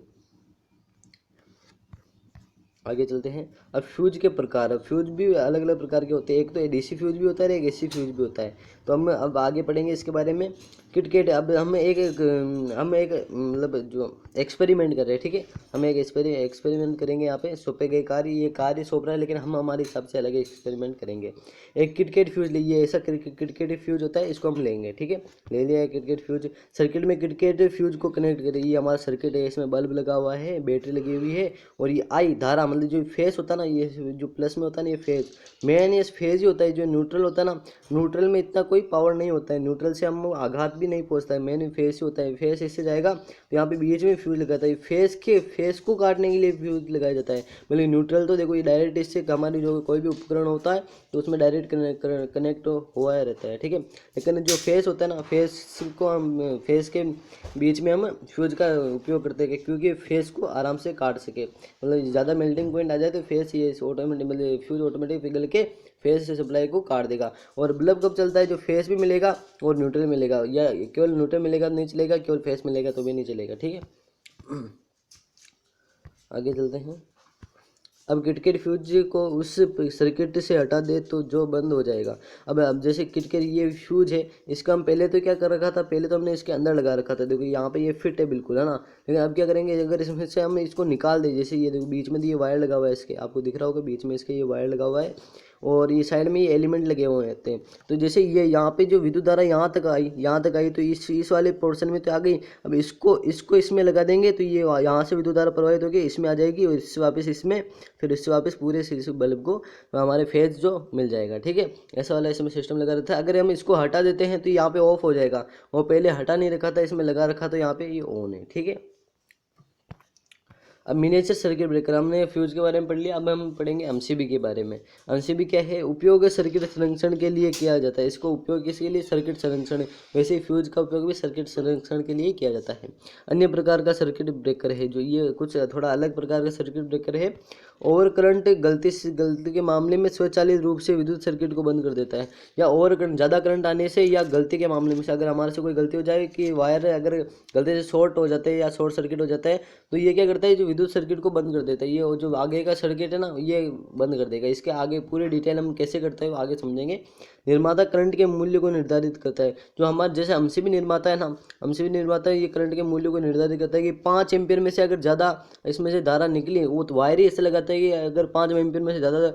आगे चलते हैं। अब फ्यूज के प्रकार, अब फ्यूज भी अलग अलग प्रकार के होते हैं, एक तो एडीसी फ्यूज भी होता है, एक एसी फ्यूज भी होता है। तो हम अब आगे पढ़ेंगे इसके बारे में। किटकेट, अब हम एक मतलब जो एक्सपेरिमेंट कर रहे हैं। ठीक है, हम एक एक्सपेरिमेंट करेंगे। यहाँ पे सौंपे गए कार्य, ये कार्य सौंप रहा है, लेकिन हम हमारे हिसाब से अलग एक्सपेरिमेंट करेंगे। एक किटकेट फ्यूज लीजिए, ऐसा किटकेट फ्यूज होता है, इसको हम लेंगे। ठीक है, ले लिया है किटकेट फ्यूज। सर्किट में किटकेट फ्यूज को कनेक्ट करें, ये हमारा सर्किट है, इसमें बल्ब लगा हुआ है, बैटरी लगी हुई है, और ये आई धारा मतलब जो फेस होता है ना, ये जो प्लस में होता है ना, ये फेज मेन, ये फेज ही होता है। जो न्यूट्रल होता है ना, न्यूट्रल में इतना कोई पावर नहीं होता है, न्यूट्रल से हम आघात भी नहीं पहुंचता है, मेन फेस ही होता है। फेस इससे जाएगा तो यहाँ पे बीच में फ्यूज लगाता है, फेस को काटने के लिए फ्यूज लगाया जाता है। मतलब न्यूट्रल तो देखो ये डायरेक्ट इससे हमारी जो कोई भी उपकरण होता है तो उसमें डायरेक्ट कनेक्ट हुआ रहता है। ठीक है, लेकिन जो फेस होता है ना, फेस को हम फेस के बीच में हम फ्यूज का उपयोग करते हैं, क्योंकि फेस को आराम से काट सके। मतलब ज़्यादा मेल्टिंग पॉइंट आ जाए तो फेस ये ऑटोमेटिक मतलब फ्यूज ऑटोमेटिक पिघल के फेस से सप्लाई को काट देगा। और बल्ब कब चलता है? जो फेस भी मिलेगा और न्यूट्रल मिलेगा, या केवल न्यूट्रल मिलेगा तो नहीं चलेगा, केवल फेस मिलेगा तो भी नहीं चलेगा। ठीक है, आगे चलते हैं। अब किटकेट फ्यूज को उस सर्किट से हटा दे तो जो बंद हो जाएगा। अब जैसे किटकेट ये फ्यूज है, इसका हम पहले तो क्या कर रखा था? पहले तो हमने इसके अंदर लगा रखा था, देखो यहाँ पे ये फिट है बिल्कुल, है ना। लेकिन अब क्या करेंगे? अगर इसमें से हम इसको निकाल दें, जैसे ये देखो बीच में ये वायर लगा हुआ है, इसके आपको दिख रहा होगा बीच में इसके ये वायर लगा हुआ है, और ये साइड में ये एलिमेंट लगे हुए रहते हैं। तो जैसे ये यहाँ पे जो विद्युत धारा यहाँ तक आई तो इस वाले पोर्शन में तो आ गई। अब इसको इसमें लगा देंगे तो ये यहाँ से विद्युत धारा प्रवाहित होगी, इसमें आ जाएगी, और इससे वापस इसमें, फिर इससे वापस पूरे बल्ब को हमारे फेज जो मिल जाएगा। ठीक है, ऐसा वाला इसमें सिस्टम लगा रहता है। अगर हम इसको हटा देते हैं तो यहाँ पे ऑफ हो जाएगा, और पहले हटा नहीं रखा था, इसमें लगा रखा तो यहाँ पे ये ऑन है। ठीक है, अब मिनिएचर सर्किट ब्रेकर, हमने फ्यूज के बारे में पढ़ लिया। अब हम पढ़ेंगे एमसीबी के बारे में। एमसीबी क्या है? उपयोग सर्किट संरक्षण के लिए किया जाता है। इसको उपयोग किसके लिए? सर्किट संरक्षण। वैसे ही फ्यूज का उपयोग भी सर्किट संरक्षण के लिए किया जाता है। अन्य प्रकार का सर्किट ब्रेकर है, जो ये कुछ थोड़ा अलग प्रकार का सर्किट ब्रेकर है। ओवर करंट, गलती के मामले में स्वचालित रूप से विद्युत सर्किट को बंद कर देता है, या ओवर करंट ज़्यादा करंट आने से, या गलती के मामले में से अगर हमारे से कोई गलती हो जाए कि वायर अगर गलती से शॉर्ट हो जाते हैं या शॉर्ट सर्किट हो जाता है, तो ये क्या करता है? जो विद्युत सर्किट को बंद कर देता है। ये जो आगे का सर्किट है ना, ये बंद कर देगा। इसके आगे पूरी डिटेल हम कैसे करते हैं वो आगे समझेंगे। निर्माता करंट के मूल्य को निर्धारित करता है। जो हमारे जैसे हमसे भी निर्माता है ना, हमसे भी निर्माता है, ये करंट के मूल्य को निर्धारित करता है कि 5 एम्पीयर में से अगर ज़्यादा इसमें से धारा निकली, वो तो वायर ही ऐसे लगाता है कि अगर 5 एम्पीयर में से ज़्यादा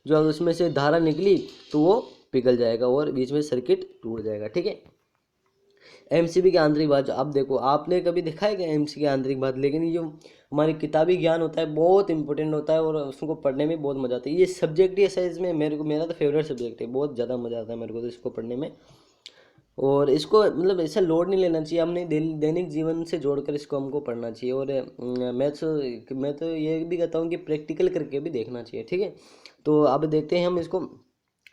जो उसमें से धारा निकली तो वो पिघल जाएगा और बीच में सर्किट टूट जाएगा। ठीक है, एमसीबी के आंतरिक भाग, अब देखो आपने कभी देखा है कि एमसी के आंतरिक भाग, लेकिन ये जो हमारी किताबी ज्ञान होता है बहुत इंपॉर्टेंट होता है, और उसको पढ़ने में बहुत मजा आता है। ये सब्जेक्ट ही ऐसा है, इसमें मेरा तो फेवरेट सब्जेक्ट है, बहुत ज़्यादा मज़ा आता है मेरे को तो इसको पढ़ने में। और इसको मतलब ऐसा लोड नहीं लेना चाहिए, हमने दैनिक जीवन से जोड़कर इसको हमको पढ़ना चाहिए। और मैं तो ये भी कहता हूँ कि प्रैक्टिकल करके भी देखना चाहिए। ठीक है, तो अब देखते हैं हम इसको।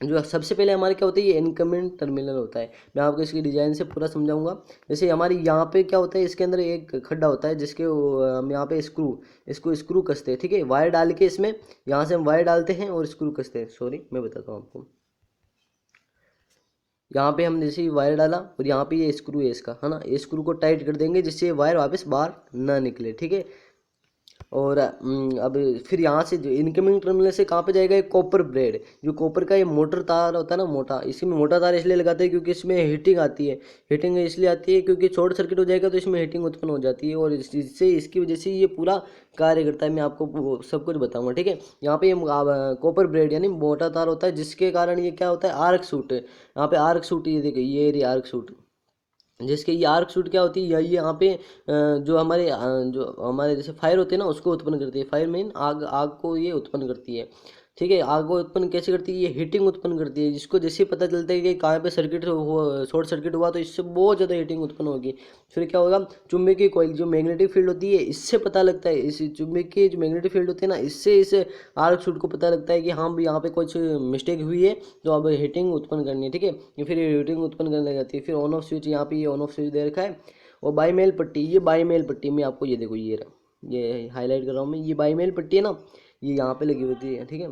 जो सबसे पहले हमारे क्या होता है? ये इनकमिंग टर्मिनल होता है। मैं आपको इसकी डिज़ाइन से पूरा समझाऊंगा। जैसे हमारी यहाँ पे क्या होता है? इसके अंदर एक खड्डा होता है जिसके हम यहाँ पे इसको स्क्रू कसते हैं। ठीक है, वायर डाल के इसमें यहाँ से हम वायर डालते हैं और स्क्रू कसते हैं। सॉरी, मैं बताता हूँ आपको। यहाँ पे हम जैसे वायर डाला और यहाँ पे ये स्क्रू है इसका, है ना, ये स्क्रू को टाइट कर देंगे जिससे ये वायर वापस बाहर ना निकले। ठीक है, और अब फिर यहाँ से जो इनकमिंग टर्मिनल से कहाँ पे जाएगा, एक कॉपर ब्रेड, जो कॉपर का ये मोटर तार होता है ना मोटा, इसमें मोटा तार इसलिए लगाते हैं क्योंकि इसमें हीटिंग आती है। हीटिंग इसलिए आती है क्योंकि शॉर्ट सर्किट हो जाएगा तो इसमें हीटिंग उत्पन्न हो जाती है, और इससे इसकी वजह से ये पूरा कार्य करता है। मैं आपको सब कुछ बताऊंगा, ठीक है। यहाँ पे कॉपर ब्रेड यानी मोटा तार होता है, जिसके कारण ये क्या होता है, आर्क सूट। यहाँ पे आर्क सूट, ये देखिए ये रही आर्क सूट, जिसके ये आर्क शूट क्या होती है, ये यहाँ पे जो हमारे जैसे फायर होते हैं ना उसको उत्पन्न करती है। फायर मीन आग, आग को ये उत्पन्न करती है, ठीक है। आग को उत्पन्न कैसे करती है, ये हीटिंग उत्पन्न करती है, जिसको जैसे ही पता चलता है कि कहाँ पे सर्किट हुआ, शॉर्ट सर्किट हुआ, तो इससे बहुत ज़्यादा हीटिंग उत्पन्न होगी। फिर क्या होगा, चुंबकीय कॉइल जो मैग्नेटिक फील्ड होती है, इससे पता लगता है, इस चुंबकीय जो मैग्नेटिक फील्ड होती है ना, इससे इस आर्क शूट को पता लगता है कि हाँ भी यहाँ पे कुछ मिस्टेक हुई है, तो अब हीटिंग उत्पन्न करनी है, ठीक है। ये फिर हीटिंग उत्पन्न करने लग जाती है। फिर ऑन ऑफ स्विच, यहाँ पे ये ऑन ऑफ स्विच दे रखा है। और बाईमेल पट्टी, ये बाईमेल पट्टी में आपको ये देखो, ये हाईलाइट कर रहा हूँ मैं, ये बाईमेल पट्टी है ना, ये यहाँ पे लगी होती है, ठीक है।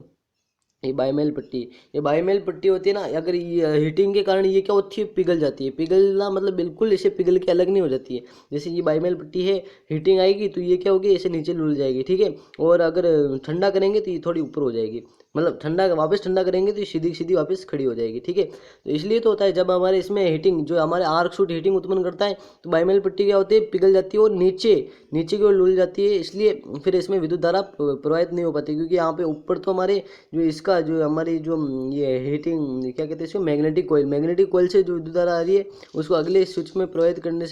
ये बाईमेल पट्टी, ये बाईमेल पट्टी होती है ना, अगर ये हीटिंग के कारण ये क्या होती है, पिघल जाती है। पिघलना मतलब बिल्कुल इसे पिघल के अलग नहीं हो जाती है। जैसे ये बाईमेल पट्टी है, हीटिंग आएगी तो ये क्या होगी, ऐसे नीचे लुढ़ जाएगी, ठीक है। और अगर ठंडा करेंगे तो ये थोड़ी ऊपर हो जाएगी, मतलब ठंडा वापस ठंडा करेंगे तो ये सीधी सीधी वापस खड़ी हो जाएगी, ठीक है। तो इसलिए तो होता है जब हमारे इसमें हीटिंग, जो हमारे आर्क शूट हीटिंग उत्पन्न करता है, तो बाईमेल पट्टी क्या होती है, पिघल जाती है और नीचे नीचे की ओर लुढ़ जाती है। इसलिए फिर इसमें विद्युत धारा प्रवाहित नहीं हो पाती, क्योंकि यहाँ पे ऊपर तो हमारे जो इसका जो हमारी जो ये हीटिंग क्या कहते हैं इसको, मैग्नेटिक कोयल से जो विद्युत धारा आ रही है, उसको अगले स्विच में प्रवाहित करने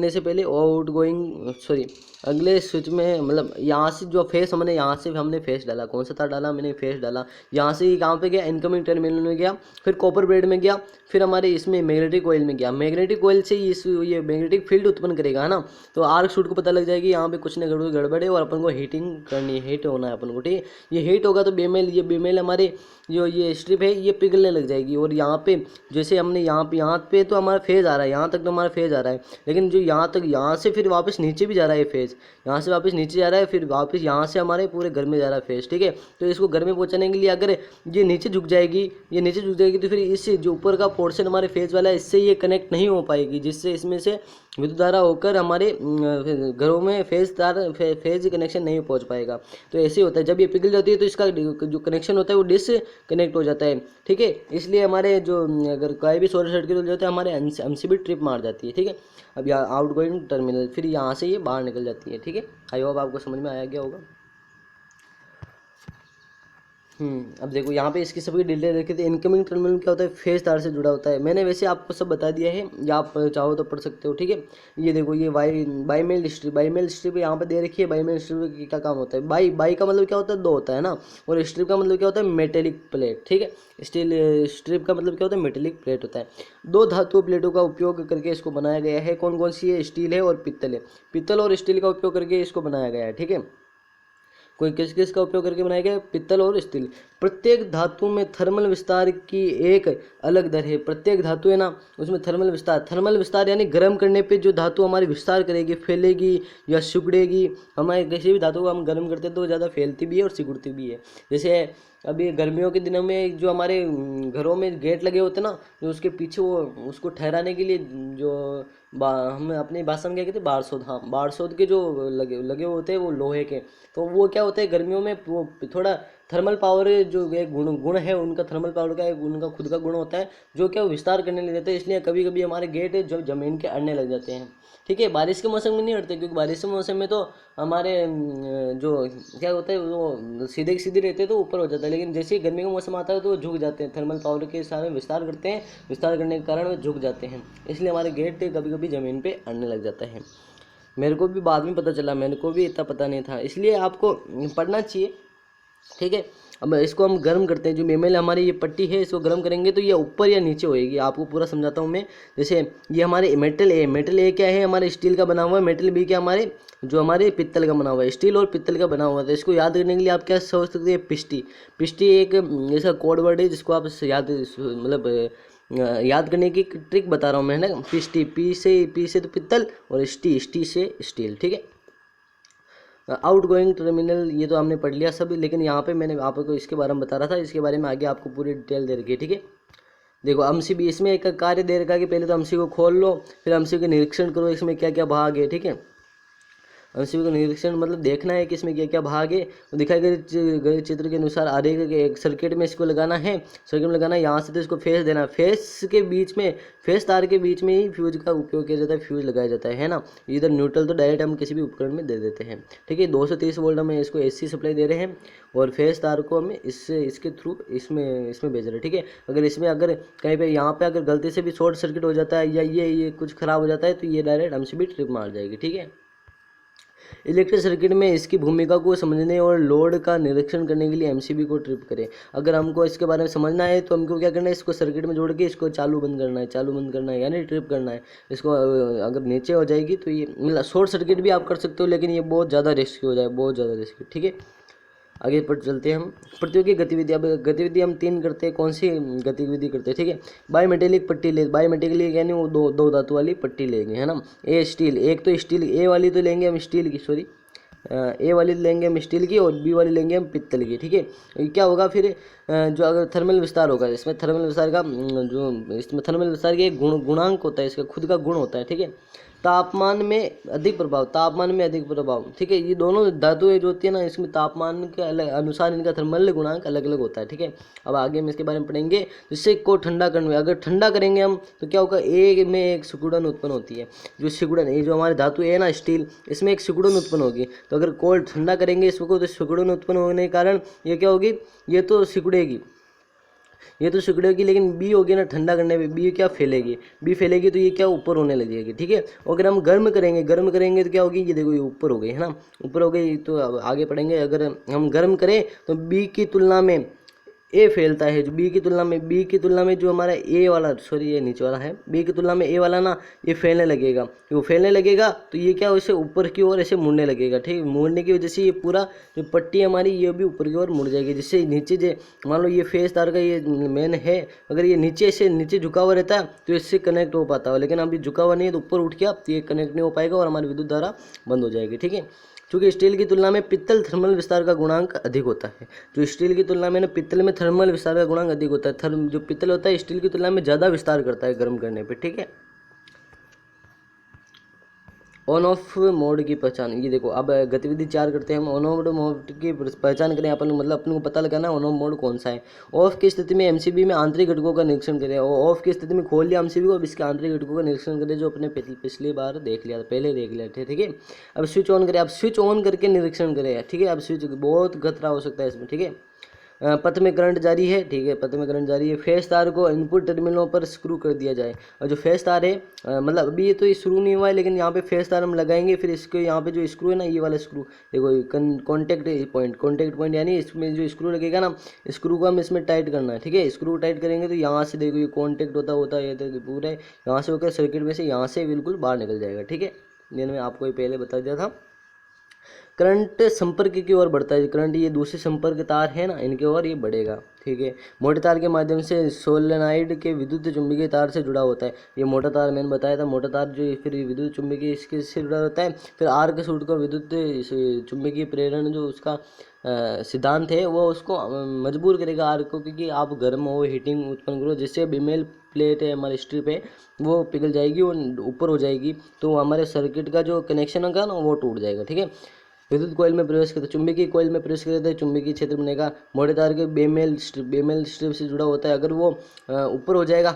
से पहले, आउट गोइंग, सॉरी, अगले स्विच में, मतलब यहाँ से जो फेस हमने, यहाँ से हमने फेस डाला, कौन सा तार डाला, मैंने फेस डाला। यहाँ से ये कहाँ पे गया, इनकमिंग टर्मिनल में गया, फिर कॉपर ब्रेड में गया, फिर हमारे इसमें मैग्नेटिक कोयल में गया। मैग्नेटिक कोयल से ये मैग्नेटिक फील्ड उत्पन्न करेगा, है ना। तो आर्क शूट को पता लग जाएगी यहाँ पे कुछ न गड़बड़ है, और अपन को हीटिंग करनी है, हीट होना है अपन को, ठीक है। ये हीट होगा तो बेमेल हमारे जो ये स्ट्रिप है ये पिघलने लग जाएगी। और यहाँ पे जैसे हमने यहाँ पे तो हमारा फेज आ रहा है, यहाँ तक तो हमारा फेज आ रहा है, लेकिन जो यहाँ तक, यहाँ से फिर वापस नीचे भी जा रहा है फेज, यहाँ से वापस नीचे जा रहा है, फिर वापस यहाँ से हमारे पूरे घर में जा रहा है फेज, ठीक है। तो इसको घर में पहुँचाने के लिए अगर ये नीचे झुक जाएगी, तो फिर इससे जो ऊपर का पोर्शन हमारे फेज वाला है, इससे ये कनेक्ट नहीं हो पाएगी, जिससे इसमें से विद्युत धारा होकर हमारे घरों में फेज कनेक्शन नहीं पहुंच पाएगा। तो ऐसे होता है, जब ये पिघल जाती है तो इसका जो कनेक्शन होता है वो डिसकनेक्ट हो जाता है, ठीक है। इसलिए हमारे जो अगर कोई भी शॉर्ट सर्किट हो जाता है, हमारे एमसीबी ट्रिप मार जाती है, ठीक है। अब यहाँ आउट गोइंग टर्मिनल, फिर यहाँ से ये बाहर निकल जाती है, ठीक है। आई होप आपको समझ में आया गया होगा। अब देखो यहाँ पे इसकी सभी डिटेल रखी थी। इनकमिंग टर्मिनल क्या होता है, फेज तार से जुड़ा होता है। मैंने वैसे आपको सब बता दिया है, या आप चाहो तो पढ़ सकते हो, ठीक है। ये देखो, ये बाईमेल स्ट्रिप यहाँ पे दे रखी है। बाईमेल स्ट्रिप की क्या काम होता है, बाई का मतलब क्या होता है, दो होता है ना, और स्ट्रिप का मतलब क्या होता है, मेटेलिक प्लेट, ठीक है। स्ट्रिप का मतलब क्या होता है, मेटेलिक प्लेट होता है। दो धातु प्लेटों का उपयोग करके इसको बनाया गया है। कौन कौन सी है, स्टील है और पित्तल है। पित्तल और स्टील का उपयोग करके इसको बनाया गया है, ठीक है। कोई किस किस का उपयोग करके बनाया गया, पित्तल और स्टील। प्रत्येक धातु में थर्मल विस्तार की एक अलग दर है। प्रत्येक धातु है ना, उसमें थर्मल विस्तार यानी गर्म करने पे जो धातु हमारी विस्तार करेगी, फैलेगी या सिकुड़ेगी। हमारे किसी भी धातु को हम गर्म करते हैं तो ज़्यादा फैलती भी है और सिकुड़ती भी है। जैसे अभी गर्मियों के दिनों में जो हमारे घरों में गेट लगे होते हैं ना, जो उसके पीछे वो उसको ठहराने के लिए जो हम अपनी भाषा में क्या कहते हैं, बारसोद, हाँ बारसोद के जो लगे लगे होते हैं वो लोहे के। तो वो क्या होता है, गर्मियों में वो थोड़ा थर्मल पावर, जो एक गुण है उनका, थर्मल पावर का एक उनका खुद का गुण होता है, जो क्या वो विस्तार करने लग जाते हैं। इसलिए कभी कभी हमारे गेट जो जमीन के अड़ने लग जाते हैं, ठीक है। बारिश के मौसम में नहीं अड़ते, क्योंकि बारिश के मौसम में तो हमारे जो क्या होता है वो सीधे सीधे रहते हैं तो ऊपर हो जाता है, लेकिन जैसे ही गर्मी का मौसम आता है तो वो झुक जाते हैं, थर्मल पावर के सारे विस्तार करते हैं, विस्तार करने के कारण वो झुक जाते हैं। इसलिए हमारे गेट कभी कभी ज़मीन पे अड़ने लग जाता है। मेरे को भी बाद में पता चला, मेरे को भी इतना पता नहीं था, इसलिए आपको पढ़ना चाहिए, ठीक है। अब इसको हम गर्म करते हैं, जो मेमल हमारी ये पट्टी है, इसको गर्म करेंगे तो ये ऊपर या नीचे होएगी। आपको पूरा समझाता हूँ मैं। जैसे ये हमारे मेटल ए क्या है, हमारे स्टील का बना हुआ है। मेटल बी क्या, हमारे पित्तल का बना हुआ है। स्टील और पित्तल का बना हुआ है। तो इसको याद करने के लिए आप क्या सोच सकते हैं, पिष्टी एक ऐसा कोड वर्ड है जिसको आप याद करने की ट्रिक बता रहा हूँ मैं, ना। पी से तो पित्तल, और स्टी से स्टील, ठीक है। आउट गोइंग टर्मिनल ये तो हमने पढ़ लिया सब, लेकिन यहाँ पे मैंने आपको इसके बारे में बता रहा था, इसके बारे में आगे आपको पूरी डिटेल दे रखी है, ठीक है। देखो एमसीबी इसमें एक कार्य दे रखा है कि पहले तो एमसीबी को खोल लो, फिर एमसीबी का निरीक्षण करो इसमें क्या क्या भाग है, ठीक है। एमसीबी का निरीक्षण मतलब देखना है कि इसमें क्या क्या भाग है। तो दिखाए गए चित्र के अनुसार आगे के एक सर्किट में इसको लगाना है, सर्किट में लगाना है, यहाँ से तो इसको फेस देना है, फेस के बीच में, फेस तार के बीच में ही फ्यूज का उपयोग किया जाता है, फ्यूज लगाया जाता है ना। इधर न्यूट्रल तो डायरेक्ट हम किसी भी उपकरण में दे देते हैं, ठीक है। 230 वोल्ट में इसको एसी सप्लाई दे रहे हैं और फेस तार को हमें इसके थ्रू इसमें भेज रहे हैं, ठीक है। अगर कहीं पे यहाँ पे अगर गलती से भी शॉर्ट सर्किट हो जाता है या ये कुछ खराब हो जाता है तो ये डायरेक्ट एमसीबी ट्रिप मार जाएगी, ठीक है। इलेक्ट्रिक सर्किट में इसकी भूमिका को समझने और लोड का निरीक्षण करने के लिए एमसीबी को ट्रिप करें। अगर हमको इसके बारे में समझना है तो हमको क्या करना है, इसको सर्किट में जोड़ के इसको चालू बंद करना है यानी ट्रिप करना है इसको। अगर नीचे हो जाएगी तो ये मतलब शॉर्ट सर्किट भी आप कर सकते हो, लेकिन ये बहुत ज़्यादा रिस्की हो जाए, बहुत ज़्यादा रिस्की, ठीक है। आगे पर चलते हैं हम। प्रतियोगी गतिविधि, अब गतिविधि हम 3 करते हैं, कौन सी गतिविधि करते हैं, ठीक है। बायोमेटेलिक पट्टी ले, बायोमेटेलिक यानी वो दो धातु वाली पट्टी लेंगे, है ना। ए स्टील, एक तो स्टील ए वाली तो लेंगे हम स्टील की, सॉरी ए वाली लेंगे हम स्टील की और बी वाली लेंगे हम पित्तल की, ठीक है। क्या होगा फिर, जो अगर थर्मल विस्तार होगा इसमें, थर्मल विस्तार का जो इसमें थर्मल विस्तार के एक गुणांक होता है, इसका खुद का गुण होता है, ठीक है। तापमान में अधिक प्रभाव, ठीक है। ये दोनों धातुएं जो होती है ना, इसमें तापमान के अलग अनुसार इनका थर्मल गुणांक अलग अलग होता है, ठीक है। अब आगे हम इसके बारे में पढ़ेंगे। जिससे को ठंडा करने में, अगर ठंडा करेंगे हम तो क्या होगा, ए में एक सिकुड़न उत्पन्न होती है। जो सिकुड़न, ये जो हमारी धातु है ना स्टील, इसमें एक सिकुड़न उत्पन्न होगी। तो अगर कोल्ड ठंडा करेंगे इसको तो सिकुड़न उत्पन्न होने के कारण ये क्या होगी, ये तो सिकुड़ेगी, लेकिन बी होगी ना ठंडा करने पे, बी क्या फैलेगी तो ये क्या ऊपर होने लगेगी, ठीक है। अगर हम गर्म करेंगे तो क्या होगी, ये देखो ये ऊपर हो गई, है ना, ऊपर हो गई। तो अब आगे पढ़ेंगे। अगर हम गर्म करें तो बी की तुलना में ए फैलता है, जो बी की तुलना में जो हमारा ए वाला, सॉरी ये नीचे वाला है, बी की तुलना में ए वाला ना ये फैलने लगेगा। वो फैलने लगेगा तो ये क्या वैसे ऊपर की ओर ऐसे मुड़ने लगेगा, ठीक है। मुड़ने की वजह से ये पूरा जो पट्टी हमारी ये भी ऊपर की ओर मुड़ जाएगी, जिससे नीचे जो मान लो ये फेस तार का ये मेन है, अगर ये नीचे झुका हुआ रहता है तो इससे कनेक्ट हो पाता है, लेकिन अभी झुका हुआ नहीं है तो ऊपर उठ गया तो ये कनेक्ट नहीं हो पाएगा और हमारी विद्युत धारा बंद हो जाएगी, ठीक है। क्योंकि स्टील की तुलना में पित्तल थर्मल विस्तार का गुणांक अधिक होता है। जो स्टील की तुलना में ना पित्तल में थर्मल विस्तार का गुणांक अधिक होता है। जो पित्तल होता है स्टील की तुलना में ज़्यादा विस्तार करता है गर्म करने पे, ठीक है। ऑन ऑफ मोड की पहचान, ये देखो अब गतिविधि 4 करते हैं हम। ऑन ऑफ मोड की पहचान करें अपन, मतलब अपन को पता लगाना ऑन ऑफ मोड कौन सा है। ऑफ की स्थिति में एमसीबी में आंतरिक घटकों का निरीक्षण करें। ऑफ की स्थिति में खोल लिया एमसीबी को, अब इसके आंतरिक घटकों का निरीक्षण करें, जो अपने पिछली बार पहले देख लिया थे, ठीक है। अब स्विच ऑन करें, अब स्विच ऑन करके निरीक्षण करें, ठीक है। अब स्विच बहुत खतरा हो सकता है इसमें, ठीक है। पथ में करंट जारी है, ठीक है, पथ में करंट जारी है। फेस तार को इनपुट टर्मिनलों पर स्क्रू कर दिया जाए। और जो फेस तार है मतलब अभी ये तो ये शुरू नहीं हुआ है, लेकिन यहाँ पे फेस तार हम लगाएंगे, फिर इसको यहाँ पे जो स्क्रू है ना, ये वाला स्क्रू देखो, कॉन्टेक्ट पॉइंट यानी इसमें जो स्क्रू लगेगा ना, स्क्रू को हम इसमें टाइट करना है, ठीक है। स्क्रू टाइट करेंगे तो यहाँ से देखो ये कॉन्टेक्ट होता है, ये तो पूरा यहाँ से होकर सर्किट में से यहाँ से बिल्कुल बाहर निकल जाएगा, ठीक है। मैंने आपको ये पहले बता दिया था। करंट संपर्क की ओर बढ़ता है, करंट ये दूसरे संपर्क तार है ना, इनके ओर ये बढ़ेगा, ठीक है। मोटे तार के माध्यम से सोलेनाइड के विद्युत चुंबकीय तार से जुड़ा होता है। ये मोटा तार मैंने बताया था, मोटा तार जो फिर विद्युत चुंबकीय इसके से जुड़ा होता है। फिर आर्क सूट का विद्युत चुंबकीय प्रेरण जो उसका सिद्धांत है वो उसको मजबूर करेगा आर्क को, क्योंकि आप गर्म हो, हीटिंग उत्पन्न करो, जिससे बीमेल प्लेट है हमारी स्ट्रिप है वो पिघल जाएगी और ऊपर हो जाएगी, तो हमारे सर्किट का जो कनेक्शन होगा ना वो टूट जाएगा, ठीक है। विद्युत कॉइल में प्रवेश करते, चुंबकीय कॉइल में प्रवेश करते हैं, चुंबकीय क्षेत्र बनेगा। मोटे तार के बेमेल स्ट्रिप से जुड़ा होता है। अगर वो ऊपर हो जाएगा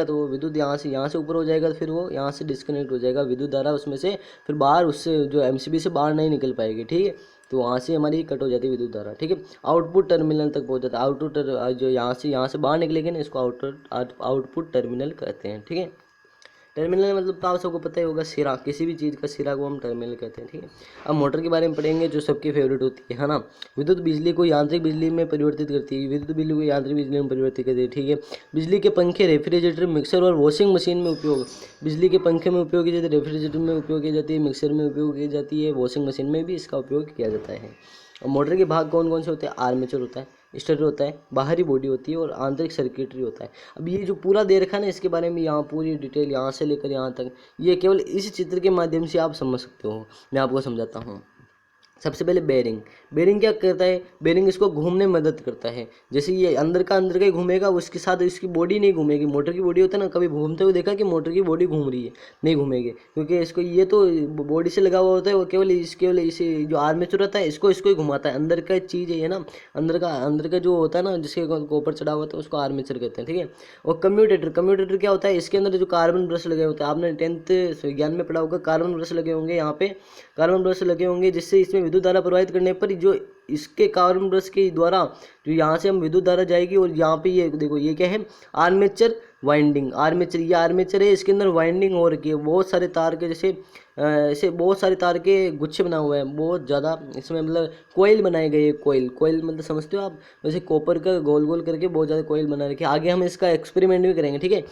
तो वो विद्युत यहाँ से ऊपर हो जाएगा, तो फिर वो यहाँ से डिस्कनेक्ट हो जाएगा, विद्युत धारा उसमें से फिर बाहर उससे जो एमसीबी से बाहर नहीं निकल पाएगी, ठीक है। तो वहाँ से हमारी कट हो जाती है विद्युत धारा, ठीक है। आउटपुट टर्मिनल तक पहुँच जाता है। आउटपुट जो यहाँ से बाहर निकलेंगे ना, इसको आउटपुट टर्मिनल कहते हैं, ठीक है। टर्मिनल मतलब तो आप सबको पता ही होगा, सिरा, किसी भी चीज़ का सिरा को हम टर्मिनल कहते हैं, ठीक है। अब मोटर के बारे में पढ़ेंगे, जो सबकी फेवरेट होती है ना। विद्युत बिजली को यांत्रिक बिजली में परिवर्तित करती है, विद्युत बिजली को यांत्रिक बिजली में परिवर्तित करती है, ठीक है। बिजली के पंखे, रेफ्रिजरेटर, मिक्सर और वॉशिंग मशीन में उपयोग। बिजली के पंखे में उपयोग की जाती है, रेफ्रिजरेटर में उपयोग की जाती है, मिक्सर में उपयोग की जाती है, वॉशिंग मशीन में भी इसका उपयोग किया जाता है। और मोटर के भाग कौन कौन से होते हैं? आर्मेचर होता है, स्टेटर होता है, बाहरी बॉडी होती है और आंतरिक सर्किटरी होता है। अब ये जो पूरा दे रखा है ना, इसके बारे में यहाँ पूरी डिटेल यहाँ से लेकर यहाँ तक, ये केवल इस चित्र के माध्यम से आप समझ सकते हो। मैं आपको समझाता हूँ। सबसे पहले बेरिंग। बेरिंग क्या करता है, बेरिंग इसको घूमने में मदद करता है। जैसे ये अंदर का ही घूमेगा, उसके साथ इसकी बॉडी नहीं घूमेगी। मोटर की बॉडी होता है ना, कभी घूमते हुए देखा कि मोटर की बॉडी घूम रही है, नहीं घूमेगी, क्योंकि इसको ये तो बॉडी से लगा हुआ होता है। वो केवल इसे जो आर्मेचर होता है इसको ही घुमाता है। अंदर का चीज़ है ना, अंदर का जो होता है ना, जिसके ऊपर चढ़ा हुआ होता है उसको आर्मेचर कहते हैं, ठीक है। और कम्यूटेटर क्या होता है, इसके अंदर जो कार्बन ब्रश लगे होते हैं, आपने 10th विज्ञान में पढ़ा होगा, कार्बन ब्रश लगे होंगे यहाँ पे, कार्बन ब्रश लगे होंगे, जिससे इसमें विद्युत धारा प्रवाहित करने पर जो इसके कार्बन ब्रश के द्वारा जो यहाँ से हम विद्युत धारा जाएगी, और यहाँ पे ये देखो ये क्या है, आर्मेचर वाइंडिंग। ये आर्मेचर है, इसके अंदर वाइंडिंग हो रखी है, बहुत सारे तार के जैसे ऐसे बहुत सारे तार के गुच्छे बना हुए हैं, बहुत ज़्यादा इसमें मतलब कोयल बनाए गए। कोयल मतलब समझते हो आप, वैसे कॉपर का गोल गोल करके बहुत ज़्यादा कोयल बना रखी है। आगे हम इसका एक्सपेरिमेंट भी करेंगे, ठीक है।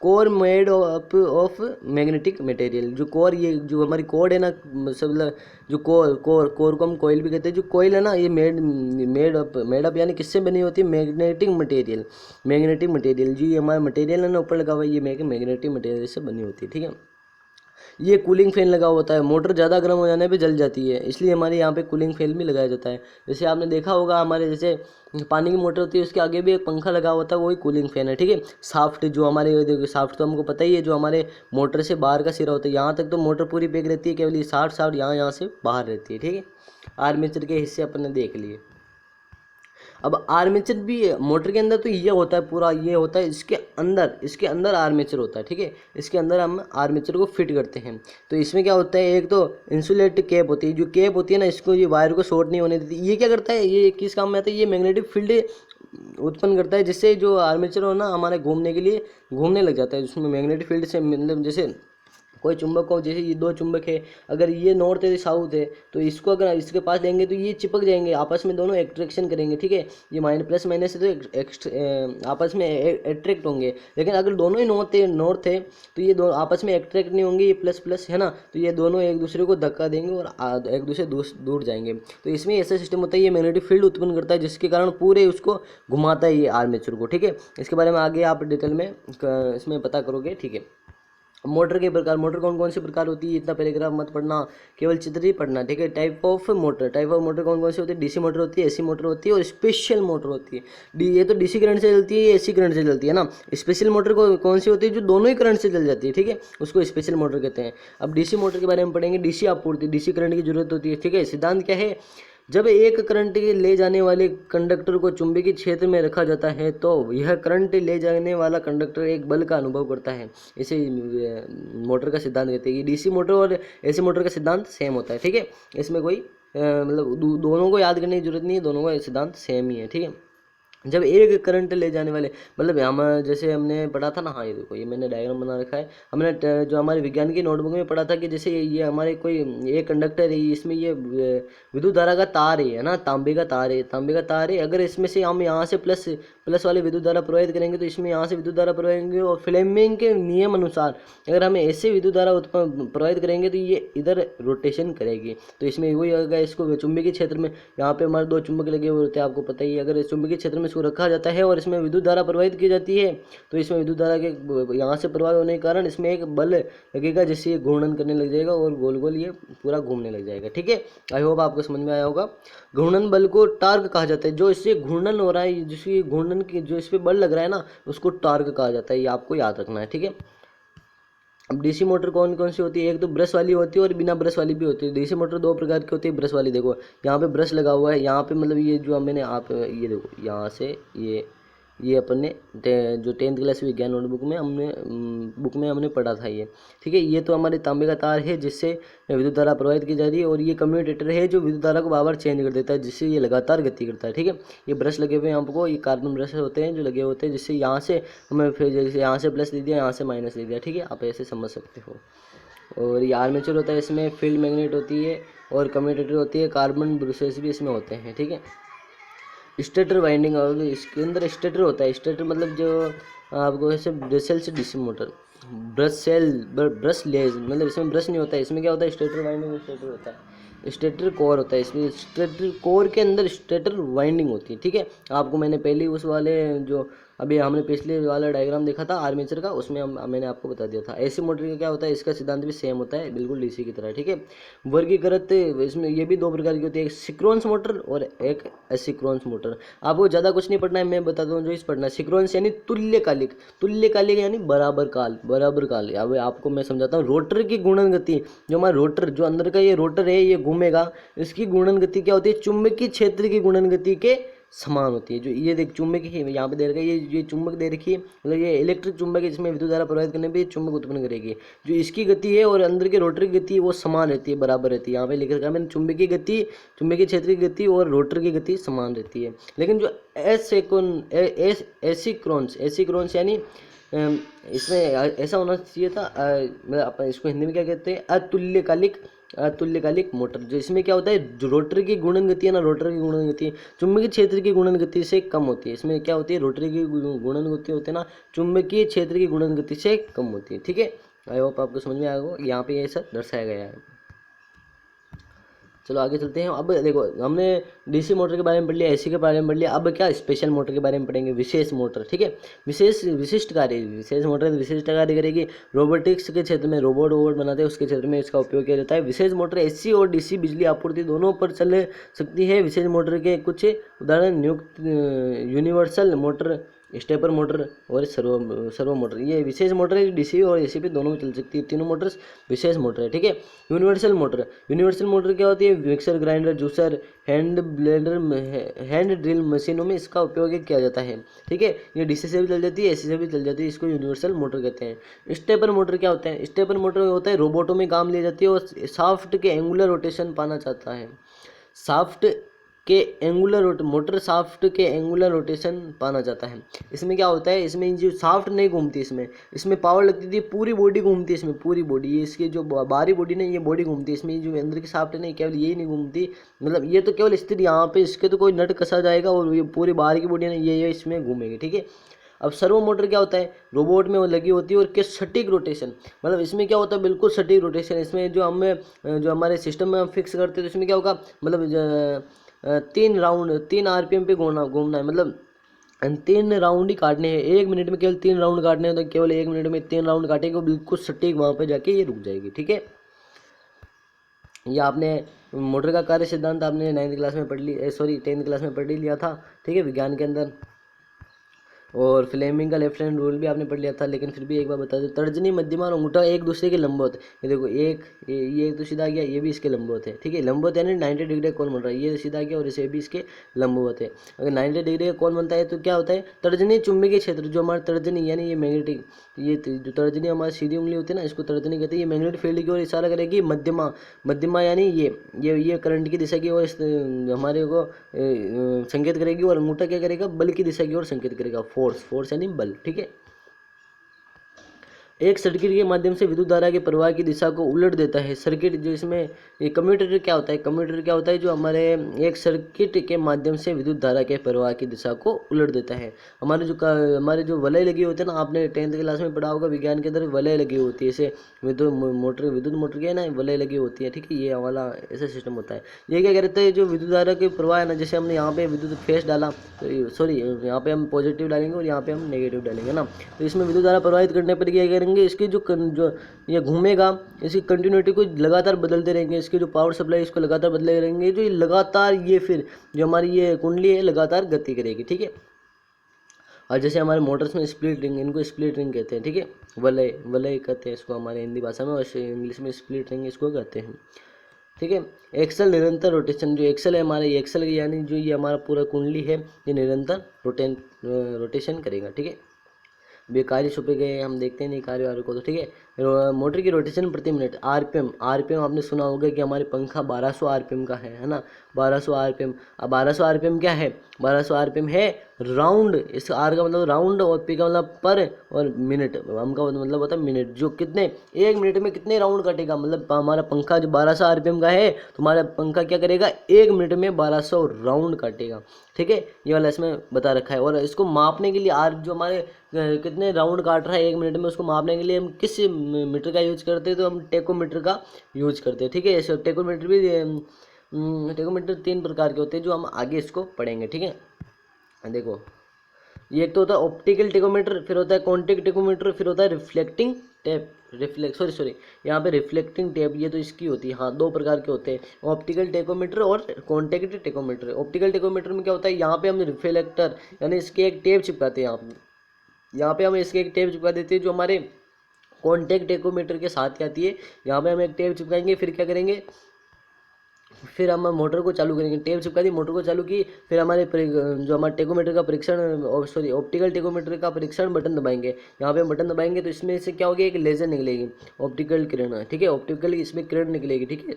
Core made of magnetic material. जो कोर, ये जो हमारी कोर है ना, मतलब जो कोर को हम कोयल भी कहते हैं। जो कोयल है ना, ये मेड अप यानी किससे बनी होती है, मैग्नेटिक मटेरियल। जो ये हमारा मटेरियल है ना ऊपर लगा हुआ है, ये मैग्नेटिक मटेरियल से बनी होती है, ठीक है। ये कूलिंग फैन लगा होता है, मोटर ज़्यादा गर्म हो जाने पे जल जाती है, इसलिए हमारे यहाँ पे कूलिंग फैन भी लगाया जाता है। जैसे आपने देखा होगा, हमारे जैसे पानी की मोटर होती है, उसके आगे भी एक पंखा लगा होता है, वही कूलिंग फैन है, ठीक है। साफ्ट जो हमारे, देखो साफ्ट तो हमको पता ही है, जो हमारे मोटर से बाहर का सिरा होता है, यहाँ तक तो मोटर पूरी पैक रहती है, केवल ये साफ्ट यहाँ से बाहर रहती है, ठीक है। आर्मेचर के हिस्से अपन ने देख लिए। अब आर्मेचर भी मोटर के अंदर तो ये होता है, पूरा ये होता है, इसके अंदर आर्मेचर होता है, ठीक है। इसके अंदर हम आर्मेचर को फिट करते हैं। तो इसमें क्या होता है, एक तो इंसुलेट कैप होती है, जो कैप होती है ना, इसको ये वायर को शॉर्ट नहीं होने देती। ये क्या करता है, ये किस काम में आता है, ये मैग्नेटिक फील्ड उत्पन्न करता है, जिससे जो आर्मेचर हो ना हमारे घूमने के लिए घूमने लग जाता है। जिसमें मैग्नेटिक फील्ड से मतलब जैसे कोई चुंबक को, जैसे ये दो चुंबक है, अगर ये नॉर्थ है साउथ है, तो इसको अगर इसके पास लेंगे तो ये चिपक जाएंगे आपस में, दोनों एट्रैक्शन करेंगे, ठीक है। ये प्लस माइनस है तो आपस में एट्रैक्ट होंगे। लेकिन अगर दोनों ही नॉर्थ है तो ये दोनों आपस में एट्रैक्ट नहीं होंगे, ये प्लस प्लस है ना, तो ये दोनों एक दूसरे को धक्का देंगे और एक दूसरे दूर जाएंगे। तो इसमें ऐसा सिस्टम होता है, ये मैग्नेटिक फील्ड उत्पन्न करता है, जिसके कारण पूरे उसको घुमाता है ये आर्मेचर को, ठीक है। इसके बारे में आगे आप डिटेल में इसमें पता करोगे, ठीक है। मोटर के प्रकार, मोटर कौन कौन सी प्रकार होती है, इतना पैराग्राफ मत पढ़ना, केवल चित्र ही पढ़ना, ठीक है। टाइप ऑफ मोटर कौन कौन सी होती है, डीसी मोटर होती है, एसी मोटर होती है और स्पेशल मोटर होती है। ये तो डीसी करंट से चलती है, ये एसी करंट से चलती है ना। स्पेशल मोटर कौन सी होती है, जो दोनों ही करंट से चल जाती है, ठीक है, उसको स्पेशल मोटर कहते हैं। अब डीसी मोटर के बारे में पढ़ेंगे। डीसी आपूर्ति, डीसी करंट की जरूरत होती है, ठीक है। सिद्धांत क्या है, जब एक करंट के ले जाने वाले कंडक्टर को चुंबकीय क्षेत्र में रखा जाता है तो यह करंट ले जाने वाला कंडक्टर एक बल का अनुभव करता है। इसे मोटर का सिद्धांत कहते हैं। डीसी मोटर और एसी मोटर का सिद्धांत सेम होता है, ठीक है। इसमें कोई मतलब दोनों को याद करने की जरूरत नहीं है, दोनों का सिद्धांत सेम ही है, ठीक है। जब एक करंट ले जाने वाले, मतलब हम जैसे हमने पढ़ा था ना, हाँ ये देखो, ये मैंने डायग्राम बना रखा है। हमने जो हमारे विज्ञान की नोटबुक में पढ़ा था कि जैसे ये हमारे कोई एक कंडक्टर है, इसमें ये विद्युत धारा का तार है ना, तांबे का तार है। अगर इसमें से हम यहाँ से प्लस वाले विद्युत धारा प्रवाहित करेंगे तो इसमें यहाँ से विद्युत धारा प्रवाहित, और फ्लेमिंग के नियम अनुसार अगर हमें ऐसे विद्युत धारा उत्पन्न प्रवाहित करेंगे तो ये इधर रोटेशन करेगी। तो इसमें वही अगर इसको चुंबकीय क्षेत्र में, यहाँ पे हमारे दो चुंबक लगे हुए होते हैं, आपको पता ही है। अगर इस चुंबकीय क्षेत्र में इसको रखा जाता है और इसमें विद्युत धारा प्रवाहित की जाती है, तो इसमें विद्युत धारा के यहाँ से प्रवाह होने के कारण इसमें एक बल लगेगा, जिससे ये घूर्णन करने लग जाएगा और गोल गोल ये पूरा घूमने लग जाएगा, ठीक है। आई होप आपको समझ में आया होगा। घूर्णन बल को टार्क कहा जाता है। जो इससे घूर्णन हो रहा है, जिसकी घूर्णन की जो इस पे बल लग रहा है ना, उसको टार्क कहा जाता है। ये आपको याद रखना है, ठीक है। अब डीसी मोटर कौन कौन सी होती है, एक तो ब्रश वाली होती है और बिना ब्रश वाली भी होती है। डीसी मोटर दो प्रकार की होती है। ब्रश वाली देखो, यहाँ पे ब्रश लगा हुआ है, यहाँ पे मतलब ये जो मैंने आप ये देखो, यहाँ से ये अपन ने जो 10th क्लास विज्ञान नोटबुक में हमने पढ़ा था ये, ठीक है। ये तो हमारे तांबे का तार है, जिससे विद्युत धारा प्रवाहित की जा रही है, और ये कम्यूटेटर है जो विद्युत धारा को बार बार चेंज कर देता है, जिससे ये लगातार गति करता है, ठीक है। ये ब्रश लगे हुए हैं आपको, ये कार्बन ब्रश होते हैं जो लगे होते हैं, जिससे यहाँ से हमें फिर जैसे यहाँ से प्लस दे दिया, यहाँ से माइनस दे दिया, ठीक है। आप ऐसे समझ सकते हो। और ये आर्मेचर होता है, इसमें फील्ड मैग्नेट होती है और कम्यूटेटर होती है, कार्बन ब्रशेस भी इसमें होते हैं, ठीक है। स्टेटर वाइंडिंग, और इसके अंदर स्टेटर होता है। स्टेटर मतलब जो आपको ऐसे ब्रश सेल से डीसी मोटर, ब्रश लेज, मतलब इसमें ब्रश नहीं होता है। इसमें क्या होता है, स्टेटर वाइंडिंग, स्टेटर होता है, स्टेटर कोर होता है। इसमें स्टेटर कोर के अंदर स्टेटर वाइंडिंग होती है, ठीक है। आपको मैंने पहले उस वाले जो अभी हमने पिछले वाला डायग्राम देखा था आर्मेचर का, उसमें मैंने आपको बता दिया था। एसी मोटर का क्या होता है, इसका सिद्धांत भी सेम होता है बिल्कुल डीसी की तरह, ठीक है। वर्गीकृत इसमें ये भी दो प्रकार की होती है, एक सिक्रोन्स मोटर और एक एसिक्रोन्स मोटर। आपको ज़्यादा कुछ नहीं पढ़ना है, मैं बताता हूँ जो इस पढ़ना है। सिक्रोन्स यानी तुल्यकालिक, तुल्यकालिक यानी बराबर काल, बराबर काल। अब आपको मैं समझाता हूँ। रोटर की गुणन गति, जो हमारा रोटर, जो अंदर का ये रोटर है ये घूमेगा, इसकी गुणन गति क्या होती है, चुंबकीय क्षेत्र की गुणन गति के समान होती है। जो ये देख चुंबक यहाँ पे दे रखा है, ये चुंबक दे रखी है, मतलब ये इलेक्ट्रिक चुंबक है जिसमें विद्युत धारा प्रवाहित करने पे चुंबक उत्पन्न करेगी। जो इसकी गति है और अंदर के रोटर की गति है वो समान रहती है, बराबर रहती है। यहाँ पे लिख रखा है मैंने, चुंबकीय गति, चुंबकीय क्षेत्र की गति और रोटर की गति समान रहती है। लेकिन जो एसिक्रोन्स यानी इसमें ऐसा होना चाहिए था, मतलब अपन इसको हिंदी में क्या कहते हैं, अतुल्यकालिक मोटर। जो इसमें क्या होता है, जो रोटर की गुणन गति है ना, रोटर की गुणन गति चुंबकीय क्षेत्र की गुणन गति से कम होती है। इसमें क्या होती है, रोटर की गुणन गति होती है ना, चुंबकीय क्षेत्र की गुणन गति से कम होती है, ठीक है। आई होप आपको समझ में आया होगा, यहाँ पे ये सब दर्शाया गया है। चलो आगे चलते हैं। अब देखो, हमने डीसी मोटर के बारे में पढ़ लिया, एसी के बारे में पढ़ लिया। अब क्या स्पेशल मोटर के बारे में पढ़ेंगे, विशेष मोटर, ठीक है। विशिष्ट कार्य, विशेष मोटर विशिष्ट कार्य करेगी। रोबोटिक्स के क्षेत्र में रोबोट बनाते हैं, उसके क्षेत्र में इसका उपयोग किया जाता है। विशेष मोटर एसी और डीसी बिजली आपूर्ति दोनों पर चल सकती है। विशेष मोटर के कुछ उदाहरण नियुक्त यूनिवर्सल मोटर, स्टेपर मोटर और सर्वो मोटर। ये विशेष मोटर है, डीसी और एसी पे दोनों में चल सकती है, तीनों मोटर्स विशेष मोटर है, ठीक है। यूनिवर्सल मोटर क्या होती है, mixer, grinder, juicer, hand blender, hand drill मशीनों में इसका उपयोग किया जाता है, ठीक है। ये डीसी से भी चल जाती है, एसी से भी चल जाती है, इसको यूनिवर्सल मोटर कहते हैं। स्टेपर मोटर क्या होता है, स्टेपर मोटर होता है रोबोटों में काम ली जाती है और शाफ्ट के एंगुलर रोटेशन पाना चाहता है। मोटर शाफ्ट के एंगुलर रोटेशन पाना जाता है। इसमें क्या होता है, इसमें जो शाफ्ट नहीं घूमती, इसमें पावर लगती थी, पूरी बॉडी घूमती है, इसमें पूरी बॉडी, ये इसकी जो बाहरी बॉडी नहीं, ये बॉडी घूमती है। इसमें जो अंदर की शाफ्ट नहीं, केवल यही नहीं घूमती, मतलब ये तो केवल स्थिर यहाँ पे, इसके तो कोई नट कसा जाएगा और ये पूरी बाहर की बॉडी नहीं, ये इसमें घूमेगी, ठीक है। अब सर्वो मोटर क्या होता है, रोबोट में वो लगी होती है और के सटीक रोटेशन, मतलब इसमें क्या होता है, बिल्कुल सटीक रोटेशन। इसमें जो हमारे सिस्टम में हम फिक्स करते हैं, तो इसमें क्या होगा, मतलब 3 आरपीएम पे घूमना है, मतलब 3 राउंड ही काटने हैं 1 मिनट में, केवल 3 राउंड काटने हैं, तो केवल 1 मिनट में 3 राउंड काटेगी, बिल्कुल सटीक वहाँ पे जाके ये रुक जाएगी, ठीक है। ये आपने मोटर का कार्य सिद्धांत आपने 9th क्लास में पढ़ ली, 10th क्लास में पढ़ ही लिया था, ठीक है, विज्ञान के अंदर। और फ्लेमिंग का लेफ्ट हैंड रूल भी आपने पढ़ लिया था, लेकिन फिर भी एक बार बता दो, तर्जनी, मध्यमा और अंगूठा एक दूसरे के लंबवत है। ये देखो, ये तो सीधा गया, ये भी इसके लंबवत है, ठीक है। लंबवत यानी 90 डिग्री का कोण बन रहा है, ये सीधा गया और इसे भी इसके लंबवत है। अगर 90 डिग्री का कोण बनता है तो क्या होता है, तर्जनी चुंबकीय क्षेत्र, जो हमारा तर्जनी यानी ये मैग्नेटिक, ये जो तर्जनी हमारी सीधी उंगली होती है ना, इसको तर्जनी कहते हैं। ये मैग्नेटिक फील्ड की ओर इशारा करेगी। मध्यमा यानी ये करंट की दिशा की ओर हमारे को संकेत करेगी, और अंगूठा क्या करेगा, बल की दिशा की ओर संकेत करेगा, फोर्स यानी बल, ठीक है। एक सर्किट के माध्यम से विद्युत धारा के प्रवाह की दिशा को उलट देता है। सर्किट जो इसमें ये कम्यूटेटर क्या होता है, जो हमारे एक सर्किट के माध्यम से विद्युत धारा के प्रवाह की दिशा को उलट देता है। हमारे जो वलय लगी होती है ना, आपने 10th क्लास में पढ़ा होगा, विज्ञान के अंदर वलय लगी होती है, ऐसे विद्युत मोटर के ना वलय लगी होती है, ठीक है। ये वाला ऐसा सिस्टम होता है। ये क्या कहते हैं, जो विद्युत धारा के प्रवाह है ना, जैसे हमने यहाँ पे विद्युत फेस डाला, सॉरी यहाँ पे हम पॉजिटिव डालेंगे और यहाँ पे हम नेगेटिव डालेंगे ना, तो इसमें विद्युत धारा प्रवाहित करने पर क्या करेंगे, इसकी जो ये घूमेगा, इसकी कंटिन्यूटी को लगातार बदलते रहेंगे, इसकी जो पावर सप्लाई इसको लगातार बदलते रहेंगे, जो ये लगातार ये फिर जो हमारी ये कुंडली है लगातार गति करेगी, ठीक है। और जैसे हमारे मोटर्स में स्प्लिट रिंग, इनको स्प्लिट रिंग कहते हैं, ठीक है। वलय कहते हैं इसको हमारे हिंदी भाषा में, और इंग्लिश में स्प्लिट रिंग इसको कहते हैं, ठीक है। एक्सल निरंतर रोटेशन, जो एक्सल है हमारे, एक्सल यानी जो ये हमारा पूरा कुंडली है, ये निरंतर रोटेशन करेगा, ठीक है। बेकारी छुपे गए, हम देखते हैं नहीं कार्य वाले को, तो ठीक है। मोटर की रोटेशन प्रति मिनट, आरपीएम आपने सुना होगा कि हमारे पंखा 1200 आरपीएम का है ना, 1200 आरपीएम। अब 1200 आरपीएम क्या है, 1200 आरपीएम है राउंड, इस आर का मतलब राउंड और पी का मतलब पर, और मिनट हम का मतलब होता है मिनट, जो कितने 1 मिनट में कितने राउंड कटेगा, मतलब हमारा पंखा जो 1200 आरपीएम का है, तो हमारा पंखा क्या करेगा, 1 मिनट में 1200 राउंड काटेगा, ठीक है। ये वाला इसमें बता रखा है। और इसको मापने के लिए आर जो हमारे कितने राउंड काट रहा है 1 मिनट में, उसको मापने के लिए हम किस मीटर का यूज करते हैं, तो हम टेकोमीटर का यूज करते हैं, ठीक है। ऐसे टेकोमीटर 3 प्रकार के होते हैं, जो हम आगे इसको पढ़ेंगे, ठीक है। देखो, ये एक तो होता है ऑप्टिकल टेकोमीटर, फिर होता है कॉन्टैक्ट टेकोमीटर, फिर होता है रिफ्लेक्टिंग टेप, सॉरी यहाँ पे रिफ्लेक्टिंग टेप, ये तो इसकी होती है। हाँ, दो प्रकार के होते हैं, ऑप्टिकल टेकोमीटर और कॉन्टैक्ट टेकोमीटर। ऑप्टिकल टेकोमीटर में क्या होता है, यहाँ पे हम रिफ्लेक्टर यानी इसके एक टेप चिपकाते हैं। यहाँ पे हम इसके एक टेप चिपका देते हैं जो हमारे कॉन्टैक्ट टेकोमीटर के साथ आती है। यहाँ पे हम एक टेप चिपकाएंगे, फिर क्या करेंगे, फिर हम मोटर को चालू करेंगे, टेप चिपका दी, मोटर को चालू की, फिर हमारे जो हमारे टेकोमीटर का परीक्षण, सॉरी ऑप्टिकल टेकोमीटर का परीक्षण बटन दबाएंगे। यहाँ पे हम बटन दबाएंगे तो इसमें से क्या होगी, एक लेजर निकलेगी, ऑप्टिकल किरण, ठीक है, ऑप्टिकल इसमें किरण निकलेगी, ठीक है,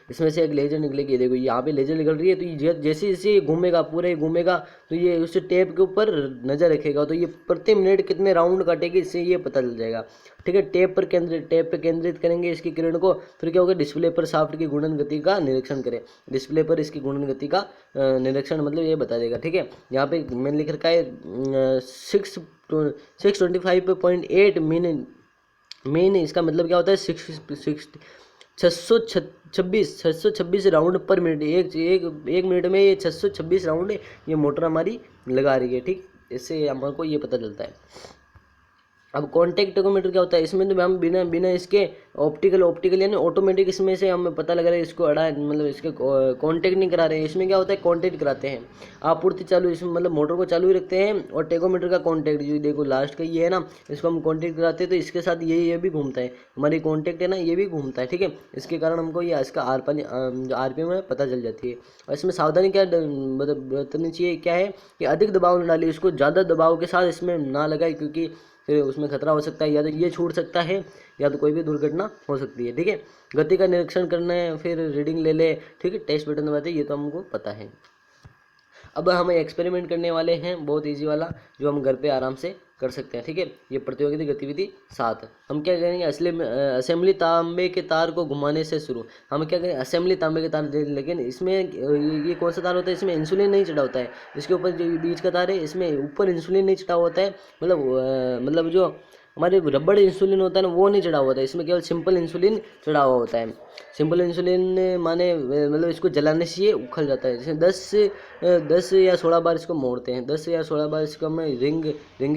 इसमें से एक लेजर निकलेगी। देखो यहाँ पे लेजर निकल रही है, तो ये जैसे जैसे घूमेगा, पूरे घूमेगा, तो ये उस टेप के ऊपर नज़र रखेगा, तो ये प्रति मिनट कितने राउंड काटेगी, इससे ये पता चल जाएगा, ठीक है। टेप पे केंद्रित करेंगे इसकी किरण को, फिर क्या होगा, डिस्प्ले पर शाफ्ट की घूर्णन गति का निरीक्षण करें, डिस्प्ले पर इसकी घूर्णन गति का निरीक्षण, मतलब ये बता देगा, ठीक है। यहाँ पे मैंने लिख रखा है 625.8 मीन, इसका मतलब क्या होता है, 626 राउंड पर मिनट, एक मिनट में ये 626 राउंड ये मोटर हमारी लगा रही है, ठीक। इससे हमको ये पता चलता है। अब कॉन्टैक्ट टेकोमीटर क्या होता है, इसमें तो हम बिना इसके ऑप्टिकल यानी ऑटोमेटिक इसमें से हमें पता लग रहा है, इसको मतलब इसके कॉन्टैक्ट नहीं करा रहे हैं। इसमें क्या होता है, कॉन्टैक्ट कराते हैं, आपूर्ति चालू, इसमें मतलब मोटर को चालू ही रखते हैं, और टेकोमीटर का कॉन्टैक्ट जो देखो लास्ट का ये है ना, इसको हम कॉन्टैक्ट कराते हैं, तो इसके साथ ये भी घूमता है, हमारी कॉन्टैक्ट है ना, ये भी घूमता है, ठीक है। इसके कारण हमको ये इसका RPM में पता चल जाती है। और इसमें सावधानी क्या मतलब बरतनी चाहिए, क्या है कि अधिक दबाव न डालिए, इसको ज़्यादा दबाव के साथ इसमें ना लगाए, क्योंकि फिर उसमें खतरा हो सकता है, या तो ये छूट सकता है, या तो कोई भी दुर्घटना हो सकती है, ठीक है। गति का निरीक्षण करना है, फिर रीडिंग ले ले, ठीक है, टेस्ट बटन दबाते, ये तो हमको पता है। अब हम एक्सपेरिमेंट करने वाले हैं, बहुत इजी वाला, जो हम घर पे आराम से कर सकते हैं, ठीक है। ये प्रतियोगिता गतिविधि 7, हम क्या करेंगे, असेंबली तांबे के तार को घुमाने से शुरू। हम क्या करें, असेंबली तांबे के तार, लेकिन इसमें ये कौन सा तार होता है, इसमें इंसुलिन नहीं चढ़ा होता है, इसके ऊपर जो बीच का तार है, इसमें ऊपर इंसुलिन नहीं चढ़ा होता है, मतलब जो हमारे रबड़ इंसुलिन होता है ना, वो नहीं चढ़ा हुआ होता है, इसमें केवल सिंपल इंसुलिन चढ़ा हुआ होता है। सिंपल इंसुलिन माने मतलब इसको जलाने से ये उखल जाता है। जैसे 10 या 16 बार इसको मोड़ते हैं, 10 या 16 बार इसको हम रिंग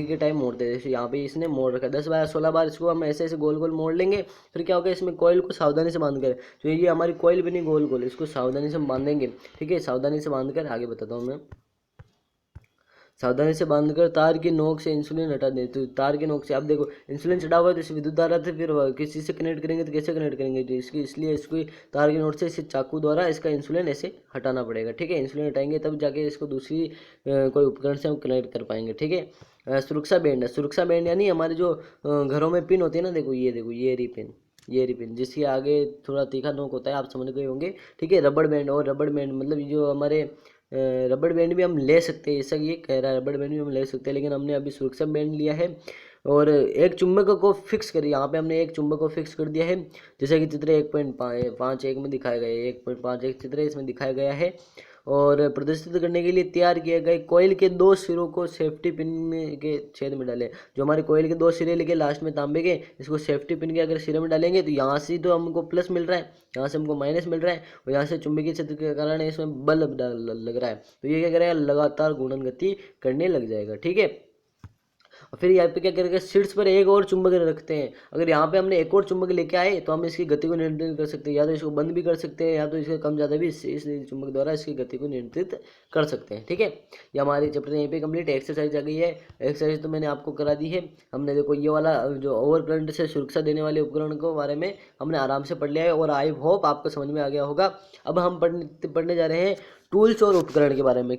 के टाइम मोड़ते हैं। जैसे यहाँ पे इसने मोड़ रखा है, 10 या 16 बार इसको हम ऐसे ऐसे गोल गोल मोड़ लेंगे। फिर क्या होगा, इसमें कॉइल को सावधानी से बांध कर, तो ये हमारी कॉइल बनी गोल गोल, इसको सावधानी से हम बांधेंगे, ठीक है। सावधानी से बांध कर आगे बताता हूँ मैं। सावधानी से बांधकर तार की नोक से इंसुलिन हटा दें, तो तार की नोक से, अब देखो इंसुलिन चढ़ा हुआ है, तो इसे विद्युत धारा से फिर किसी से कनेक्ट करेंगे, तो कैसे कनेक्ट करेंगे, तो इसलिए इसको तार की नोक से इसे चाकू द्वारा इसका इंसुलिन ऐसे हटाना पड़ेगा, ठीक है। इंसुलिन हटाएंगे तब जाके इसको दूसरी कोई उपकरण से हम कनेक्ट कर पाएंगे, ठीक है। सुरक्षा बैंड यानी हमारे जो घरों में पिन होती है ना, देखो ये रही पिन, जिसके आगे थोड़ा तीखा नोक होता है, आप समझ गए होंगे, ठीक है। रबड़ बैंड मतलब जो हमारे रबड़ बैंड भी हम ले सकते हैं, ऐसा ये कह रहा है, रबड़ बैंड भी हम ले सकते हैं, लेकिन हमने अभी सुरक्षा बैंड लिया है। और एक चुंबक को फिक्स करिए, यहाँ पे हमने एक चुंबक को फिक्स कर दिया है, जैसे कि चित्र 1.5 में दिखाया गया है, 1.5 चित्र इसमें दिखाया गया है। और प्रदर्शित करने के लिए तैयार किए गए कोयल के 2 सिरों को सेफ्टी पिन के छेद में डालें। जो हमारे कोयल के 2 सिरे लेके लास्ट में तांबे के, इसको सेफ्टी पिन के अगर सिरे में डालेंगे, तो यहाँ से तो हमको प्लस मिल रहा है, यहाँ से हमको माइनस मिल रहा है, और यहाँ से चुंबकीय क्षेत्र के कारण इसमें बल लग रहा है, तो ये क्या करेगा, लगातार घूर्णन गति करने लग जाएगा, ठीक है। और फिर यहाँ पे क्या करेंगे, शीर्ष पर एक और चुंबक रखते हैं। अगर यहाँ पे हमने एक और चुंबक लेके आए, तो हम इसकी गति को नियंत्रित कर सकते हैं, या तो इसको बंद भी कर सकते हैं, या तो इसका कम ज़्यादा भी इस चुंबक द्वारा इसकी गति को नियंत्रित कर सकते हैं, ठीक है। ये हमारी चैप्टर यहीं पे कंप्लीट। एक्सरसाइज आ गई है, एक्सरसाइज तो मैंने आपको करा दी है। हमने देखो ये वाला जो ओवर करंट से सुरक्षा देने वाले उपकरण के बारे में हमने आराम से पढ़ लिया है, और आई होप आपको समझ में आ गया होगा। अब हम पढ़ने जा रहे हैं टूल्स और उपकरण के बारे में।